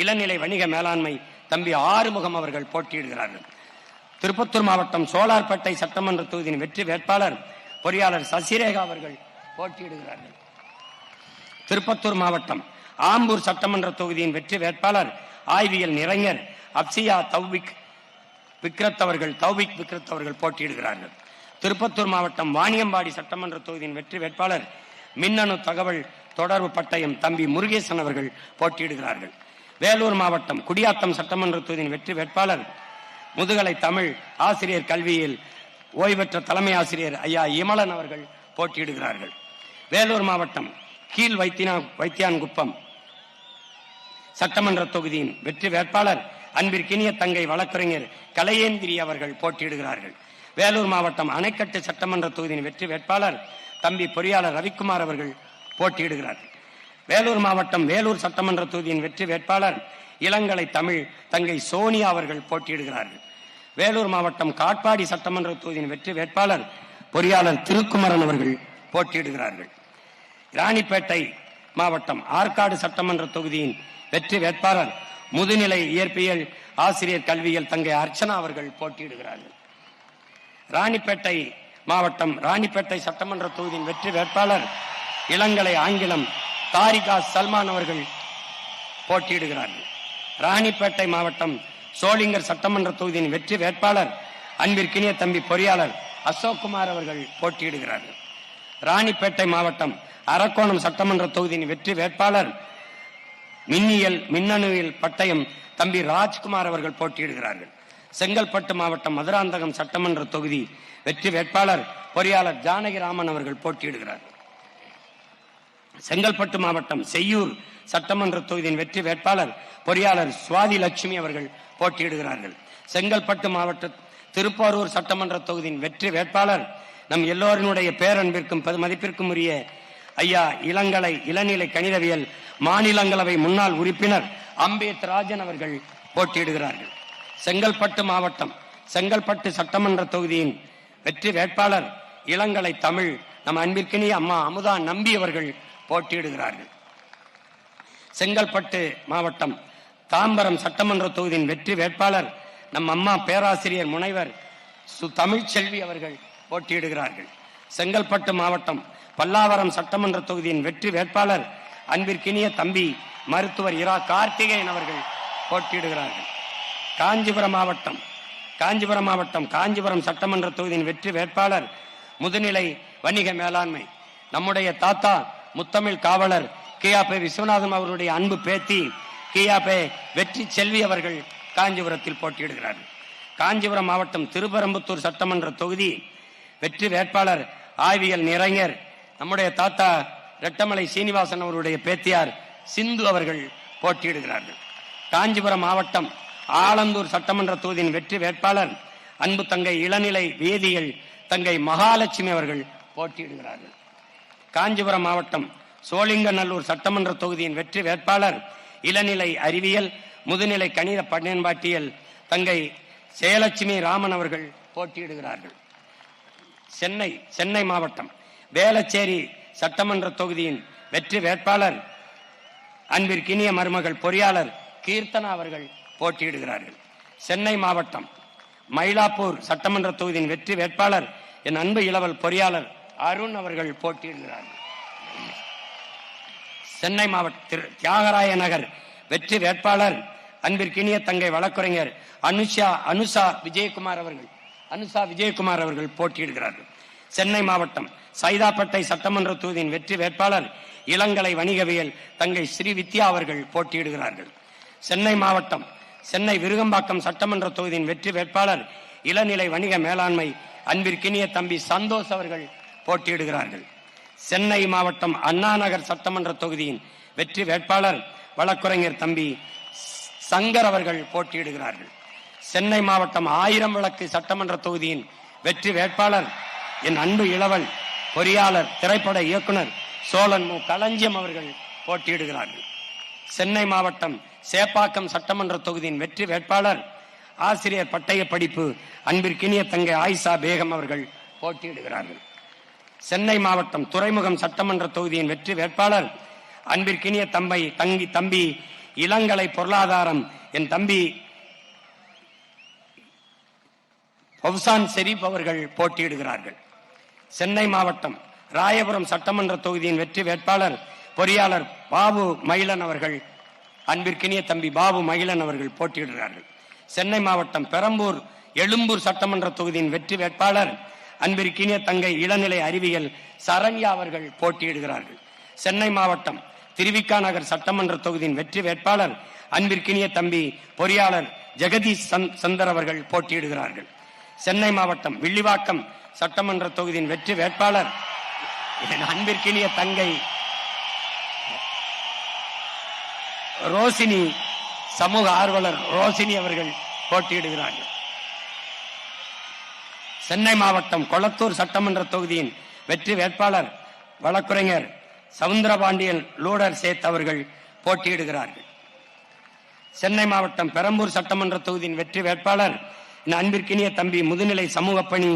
இளநிலை வணிக மேலாண்மை தம்பி ஆறுமுகம் அவர்கள் போட்டியிடுகிறார்கள். திருப்பத்தூர் மாவட்டம் சோலார்பேட்டை சட்டமன்ற தொகுதியின் வெற்றி வேட்பாளர் பொறியாளர் சசிரேகா அவர்கள் போட்டியிடுகிறார்கள். திருப்பத்தூர் மாவட்டம் ஆம்பூர் சட்டமன்ற தொகுதியின் வெற்றி வேட்பாளர் ஆய்வியல் நிறைஞர் அப்சியா தௌபிக் விக்ரத் அவர்கள் போட்டியிடுகிறார்கள். திருப்பத்தூர் மாவட்டம் வாணியம்பாடி சட்டமன்ற தொகுதியின் வெற்றி வேட்பாளர் மின்னணு தகவல் தொடர்பு பட்டயம் தம்பி முருகேசன் அவர்கள் போட்டியிடுகிறார்கள். வேலூர் மாவட்டம் குடியாத்தம் சட்டமன்ற தொகுதியின் வெற்றி வேட்பாளர் முதுகலை தமிழ் ஆசிரியர் கல்வியில் ஓய்வெற்ற தலைமை ஆசிரியர் ஐயா இமலன் அவர்கள் போட்டியிடுகிறார்கள். வேலூர் மாவட்டம் கீழ் வைத்தியான்குப்பம் சட்டமன்ற தொகுதியின் வெற்றி வேட்பாளர் அன்பிற்கினிய தங்கை வழக்கறிஞர் கலையேந்திரி அவர்கள் போட்டியிடுகிறார்கள். வேலூர் மாவட்டம் அணைக்கட்டு சட்டமன்ற தொகுதியின் வெற்றி வேட்பாளர் தம்பி பொறியாளர் ரவிக்குமார் அவர்கள் போட்டியிடுகிறார்கள். வேலூர் மாவட்டம் வேலூர் சட்டமன்ற தொகுதியின் வெற்றி வேட்பாளர் இளங்கலை தமிழ் தங்கை சோனியா அவர்கள் போட்டியிடுகிறார்கள். வேலூர் மாவட்டம் காட்பாடி சட்டமன்ற தொகுதியின் வெற்றி வேட்பாளர் பொறியாளர் திருக்குமரன் அவர்கள் போட்டியிடுகிறார்கள். ராணிப்பேட்டை மாவட்டம் ஆற்காடு சட்டமன்ற தொகுதியின் வெற்றி வேட்பாளர் முதுநிலை இயற்பியல் ஆசிரியர் கல்வியில் தங்கை அர்ச்சனா அவர்கள் போட்டியிடுகிறார்கள். ராணிப்பேட்டை மாவட்டம் ராணிப்பேட்டை சட்டமன்ற தொகுதியின் வெற்றி வேட்பாளர் இளங்கலை ஆங்கிலம் தாரிகா சல்மான் அவர்கள் போட்டியிடுகிறார்கள். ராணிப்பேட்டை மாவட்டம் சோளிங்கர் சட்டமன்ற தொகுதியின் வெற்றி வேட்பாளர் அன்பிற்கினிய தம்பி பொறியாளர் அசோக்குமார் அவர்கள் போட்டியிடுகிறார்கள். ராணிப்பேட்டை மாவட்டம் அரக்கோணம் சட்டமன்ற தொகுதியின் வெற்றி வேட்பாளர் மின்னணுவியல் பட்டயம் தம்பி ராஜ்குமார் அவர்கள் போட்டியிடுகிறார்கள். செங்கல்பட்டு மாவட்டம் மதுராந்தகம் சட்டமன்ற தொகுதி வெற்றி வேட்பாளர் பொறியாளர் ஜானகிராமன் அவர்கள் போட்டியிடுகிறார்கள். செங்கல்பட்டு மாவட்டம் செய்யூர் சட்டமன்ற தொகுதியின் வெற்றி வேட்பாளர் பொறியாளர் சுவாதி லட்சுமி அவர்கள் போட்டியிடுகிறார்கள். செங்கல்பட்டு மாவட்ட திருப்போரூர் சட்டமன்ற தொகுதியின் வெற்றி வேட்பாளர் நம் எல்லோரினுடைய பேரன்பிற்கும் மதிப்பிற்கும் உரிய ஐயா இளநிலை கணிதவியல் மாநிலங்களவை முன்னாள் உறுப்பினர் அம்பேத் ராஜன் அவர்கள் போட்டியிடுகிறார்கள். செங்கல்பட்டு மாவட்டம் செங்கல்பட்டு சட்டமன்ற தொகுதியின் வெற்றி வேட்பாளர் இளங்கலை தமிழ் நம் அன்பிற்கினிய அம்மா அமுதா நம்பி அவர்கள் போட்டியிடுகிறார்கள். செங்கல்பட்டு மாவட்டம் தாம்பரம் சட்டமன்ற தொகுதியின் வெற்றி வேட்பாளர் நம் அம்மா பேராசிரியர் முனைவர் தமிழ்ச்செல்வி அவர்கள் போட்டியிடுகிறார்கள். செங்கல்பட்டு மாவட்டம் பல்லாவரம் சட்டமன்ற தொகுதியின் வெற்றி வேட்பாளர் அன்பிற்கினிய தம்பி மருத்துவர் இரா கார்த்திகேயன் அவர்கள் போட்டியிடுகிறார்கள். காஞ்சிபுரம் மாவட்டம் காஞ்சிபுரம் சட்டமன்ற தொகுதியின் வெற்றி வேட்பாளர் முதுநிலை வணிக மேலாண்மை நம்முடைய தாத்தா முத்தமிழ் காவலர் கியாபே விஸ்வநாதன் அவருடைய அன்பு பேத்தி கியாபே வெற்றி செல்வி அவர்கள் காஞ்சிபுரத்தில் போட்டியிடுகிறார்கள். காஞ்சிபுரம் மாவட்டம் திருப்பரம்புத்தூர் சட்டமன்ற தொகுதி வெற்றி வேட்பாளர் ஆய்வியல் நிறைஞர் நம்முடைய தாத்தா ரெட்டமலை சீனிவாசன் அவருடைய பேத்தியார் சிந்து அவர்கள் போட்டியிடுகிறார்கள். காஞ்சிபுரம் மாவட்டம் ஆலந்தூர் சட்டமன்ற தொகுதியின் வெற்றி வேட்பாளர் அன்பு தங்கை இளநிலை வேதியியல் தங்கை மகாலட்சுமி அவர்கள் போட்டியிடுகிறார்கள். காஞ்சிபுரம் மாவட்டம் சோழிங்கநல்லூர் சட்டமன்ற தொகுதியின் வெற்றி வேட்பாளர் இளநிலை அறிவியல் முதுநிலை கணித பயன்பாட்டியல் தங்கை ஜெயலட்சுமி ராமன் அவர்கள் போட்டியிடுகிறார்கள். சென்னை மாவட்டம் வேளச்சேரி சட்டமன்ற தொகுதியின் வெற்றி வேட்பாளர் அன்பிற்கினிய மருமகள் பொறியாளர் கீர்த்தனா அவர்கள் போட்டியிடுகிறார்கள். சென்னை மாவட்டம் மயிலாப்பூர் சட்டமன்ற தொகுதியின் வெற்றி வேட்பாளர் என் அன்பு இளவல் பொறியாளர் அருண் அவர்கள் போட்டியிடுகிறார்கள். சென்னை மாவட்ட தியாகராய நகர் வெற்றி வேட்பாளர் அன்பிற்கினிய தங்கை வழக்குரைஞர் அனுஷா விஜயகுமார் அவர்கள் போட்டியிடுகிறார்கள். சென்னை மாவட்டம் சைதாப்பேட்டை சட்டமன்ற தொகுதியின் வெற்றி வேட்பாளர் இளங்கலை வணிகவியல் தங்கை ஸ்ரீ வித்யா அவர்கள் போட்டியிடுகிறார்கள். சென்னை மாவட்டம் சென்னை விருகம்பாக்கம் சட்டமன்ற தொகுதியின் வெற்றி வேட்பாளர் இளநிலை வணிக மேலாண்மை அன்பிற்கினிய தம்பி சந்தோஷ் அவர்கள் போட்டியிடுகிறார்கள். சென்னை மாவட்டம் அண்ணா நகர் சட்டமன்ற தொகுதியின் வெற்றி வேட்பாளர் வழக்குரைஞர் தம்பி சங்கர் அவர்கள் போட்டியிடுகிறார்கள். சென்னை மாவட்டம் 1000 விளக்கு சட்டமன்ற தொகுதியின் வெற்றி வேட்பாளர் என் அன்பு இளவல் பொறியாளர் திரைப்பட இயக்குனர் சோழன் மு களஞ்சியம் அவர்கள் போட்டியிடுகிறார்கள். சென்னை மாவட்டம் சேப்பாக்கம் சட்டமன்ற தொகுதியின் வெற்றி வேட்பாளர் ஆசிரியர் பட்டய படிப்பு அன்பிற்கினிய தங்கை ஆயிஷா பேகம் அவர்கள் போட்டியிடுகிறார்கள். சென்னை மாவட்டம் துறைமுகம் சட்டமன்ற தொகுதியின் வெற்றி வேட்பாளர் அன்பிற்கினிய தம்பி இளங்கலை பொருளாதாரம் என் தம்பி பவுசான் ஷெரீப் அவர்கள் போட்டியிடுகிறார்கள். சென்னை மாவட்டம் ராயபுரம் சட்டமன்ற தொகுதியின் வெற்றி வேட்பாளர் பொறியாளர் பாபு மயிலன் அவர்கள் அன்பிற்கினிய தம்பி பாபு மகிழன் அவர்கள் போட்டியிடுகிறார்கள். சென்னை மாவட்டம் பெரம்பூர் எழும்பூர் சட்டமன்ற தொகுதியின் வெற்றி வேட்பாளர் அன்பிற்கினிய தங்கை இளநிலை அறிவியல் சரண்யா அவர்கள் போட்டியிடுகிறார்கள். சென்னை மாவட்டம் திருவிக்கா நகர் சட்டமன்ற தொகுதியின் வெற்றி வேட்பாளர் அன்பிற்கினிய தம்பி பொறியாளர் ஜெகதீஷ் சந்தர் அவர்கள் போட்டியிடுகிறார்கள். சென்னை மாவட்டம் வில்லிவாக்கம் சட்டமன்ற தொகுதியின் வெற்றி வேட்பாளர் அன்பிற்கினிய தங்கை ரோசினி சமூக ஆர்வலர் ரோசினி அவர்கள் போட்டியிடுகிறார்கள். சென்னை மாவட்டம் கொளத்தூர் சட்டமன்ற தொகுதியின் வெற்றி வேட்பாளர் வழக்குரைஞர் சவுந்தரபாண்டியன் லூடர் சேத் அவர்கள் போட்டியிடுகிறார்கள். சென்னை மாவட்டம் பெரம்பூர் சட்டமன்ற தொகுதியின் வெற்றி வேட்பாளர் என் அன்பிற்கினிய தம்பி முதுநிலை சமூக பணி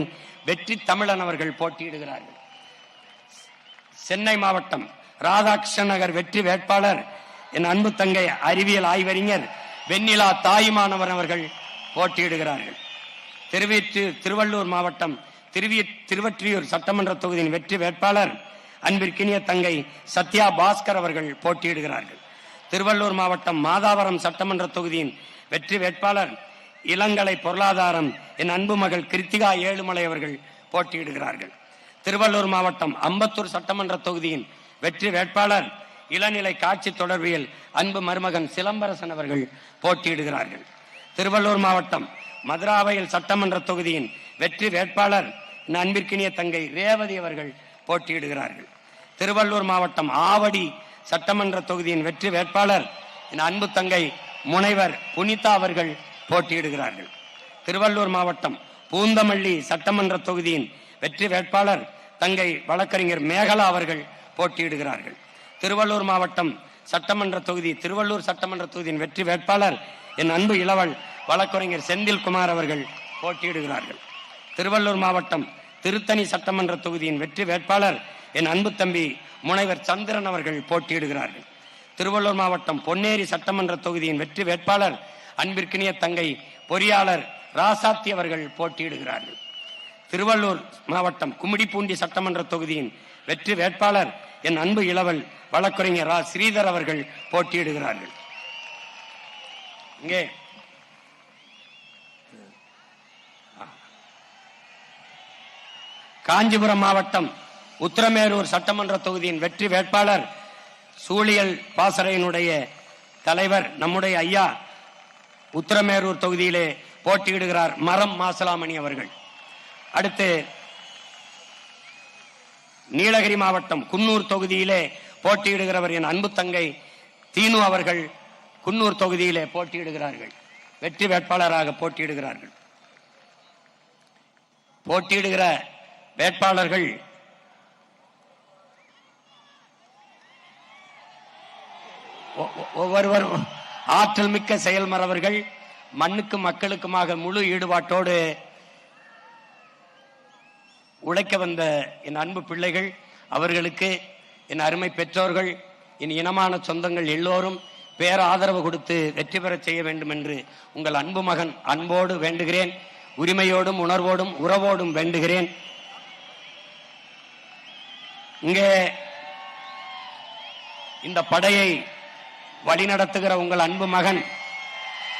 வெற்றி தமிழன் அவர்கள் போட்டியிடுகிறார்கள். சென்னை மாவட்டம் ராதாகிருஷ்ண நகர் வெற்றி வேட்பாளர் என் அன்பு தங்கை அறிவியல் ஆய்வறிஞர் வெண்ணிலா தாயுமானவர் அவர்கள் போட்டியிடுகிறார்கள். திருவள்ளூர் மாவட்டம் திருவற்றியூர் சட்டமன்ற தொகுதியின் வெற்றி வேட்பாளர் அன்பிற்கினிய தங்கை சத்யா பாஸ்கர் அவர்கள் போட்டியிடுகிறார்கள். திருவள்ளூர் மாவட்டம் மாதாவரம் சட்டமன்ற தொகுதியின் வெற்றி வேட்பாளர் இளங்கலை பொருளாதாரம் என் அன்பு மகள் கிருத்திகா ஏழுமலை அவர்கள் போட்டியிடுகிறார்கள். திருவள்ளூர் மாவட்டம் அம்பத்தூர் சட்டமன்ற தொகுதியின் வெற்றி வேட்பாளர் இளநிலை காட்சி தொடர்பியல் அன்பு மருமகன் சிலம்பரசன் அவர்கள் போட்டியிடுகிறார்கள். திருவள்ளூர் மாவட்டம் மதுராவயல் சட்டமன்ற தொகுதியின் வெற்றி வேட்பாளர் என் அன்பிற்கினிய தங்கை ரேவதி அவர்கள் போட்டியிடுகிறார்கள். திருவள்ளூர் மாவட்டம் ஆவடி சட்டமன்ற தொகுதியின் வெற்றி வேட்பாளர் என் அன்பு தங்கை முனைவர் புனிதா அவர்கள் போட்டியிடுகிறார்கள். திருவள்ளூர் மாவட்டம் பூந்தமல்லி சட்டமன்ற தொகுதியின் வெற்றி வேட்பாளர் தங்கை வழக்கறிஞர் மேகலா அவர்கள் போட்டியிடுகிறார்கள். திருவள்ளூர் மாவட்டம் திருவள்ளூர் சட்டமன்ற தொகுதியின் வெற்றி வேட்பாளர் என் அன்பு இளவல் வழக்கறிஞர் செந்தில்குமார் அவர்கள் போட்டியிடுகிறார்கள். திருவள்ளூர் மாவட்டம் திருத்தணி சட்டமன்ற தொகுதியின் வெற்றி வேட்பாளர் என் அன்பு தம்பி முனைவர் சந்திரன் அவர்கள் போட்டியிடுகிறார்கள். திருவள்ளூர் மாவட்டம் பொன்னேரி சட்டமன்ற தொகுதியின் வெற்றி வேட்பாளர் அன்பிற்கினிய தங்கை பொறியாளர் ராசாத்தி அவர்கள் போட்டியிடுகிறார்கள். திருவள்ளூர் மாவட்டம் கும்மிடிப்பூண்டி சட்டமன்ற தொகுதியின் வெற்றி வேட்பாளர் என் அன்பு இளவல் வழக்கறிஞர் ரா ஸ்ரீதர் அவர்கள் போட்டியிடுகிறார்கள். இங்கே காஞ்சிபுரம் மாவட்டம் உத்திரமேரூர் சட்டமன்ற தொகுதியின் வெற்றி வேட்பாளர் சூழியல் பாசறையினுடைய தலைவர் நம்முடைய ஐயா உத்திரமேரூர் தொகுதியிலே போட்டியிடுகிறார் மரம் மாசலாமணி அவர்கள். அடுத்து நீலகிரி மாவட்டம் குன்னூர் தொகுதியிலே போட்டியிடுகிறவர் என் அன்பு தங்கை தீனு அவர்கள் குன்னூர் தொகுதியிலே போட்டியிடுகிறார்கள். வெற்றி வேட்பாளராக போட்டியிடுகிறார்கள். போட்டியிடுகிற வேட்பாளர்கள் ஒவ்வொருவரும் ஆற்றல் மிக்க செயல்மறவர்கள், மண்ணுக்கும் மக்களுக்குமாக முழு ஈடுபாட்டோடு உழைக்க வந்த என் அன்பு பிள்ளைகள், அவர்களுக்கு என் அருமை பெற்றோர்கள், என் இனமான சொந்தங்கள் எல்லோரும் பேர ஆதரவு கொடுத்து வெற்றி பெற செய்ய வேண்டும் என்று உங்கள் அன்பு மகன் அன்போடு வேண்டுகிறேன். உரிமையோடும் உணர்வோடும் உறவோடும் வேண்டுகிறேன். இங்கே இந்த படையை வழிநடத்துகிற உங்கள் அன்பு மகன்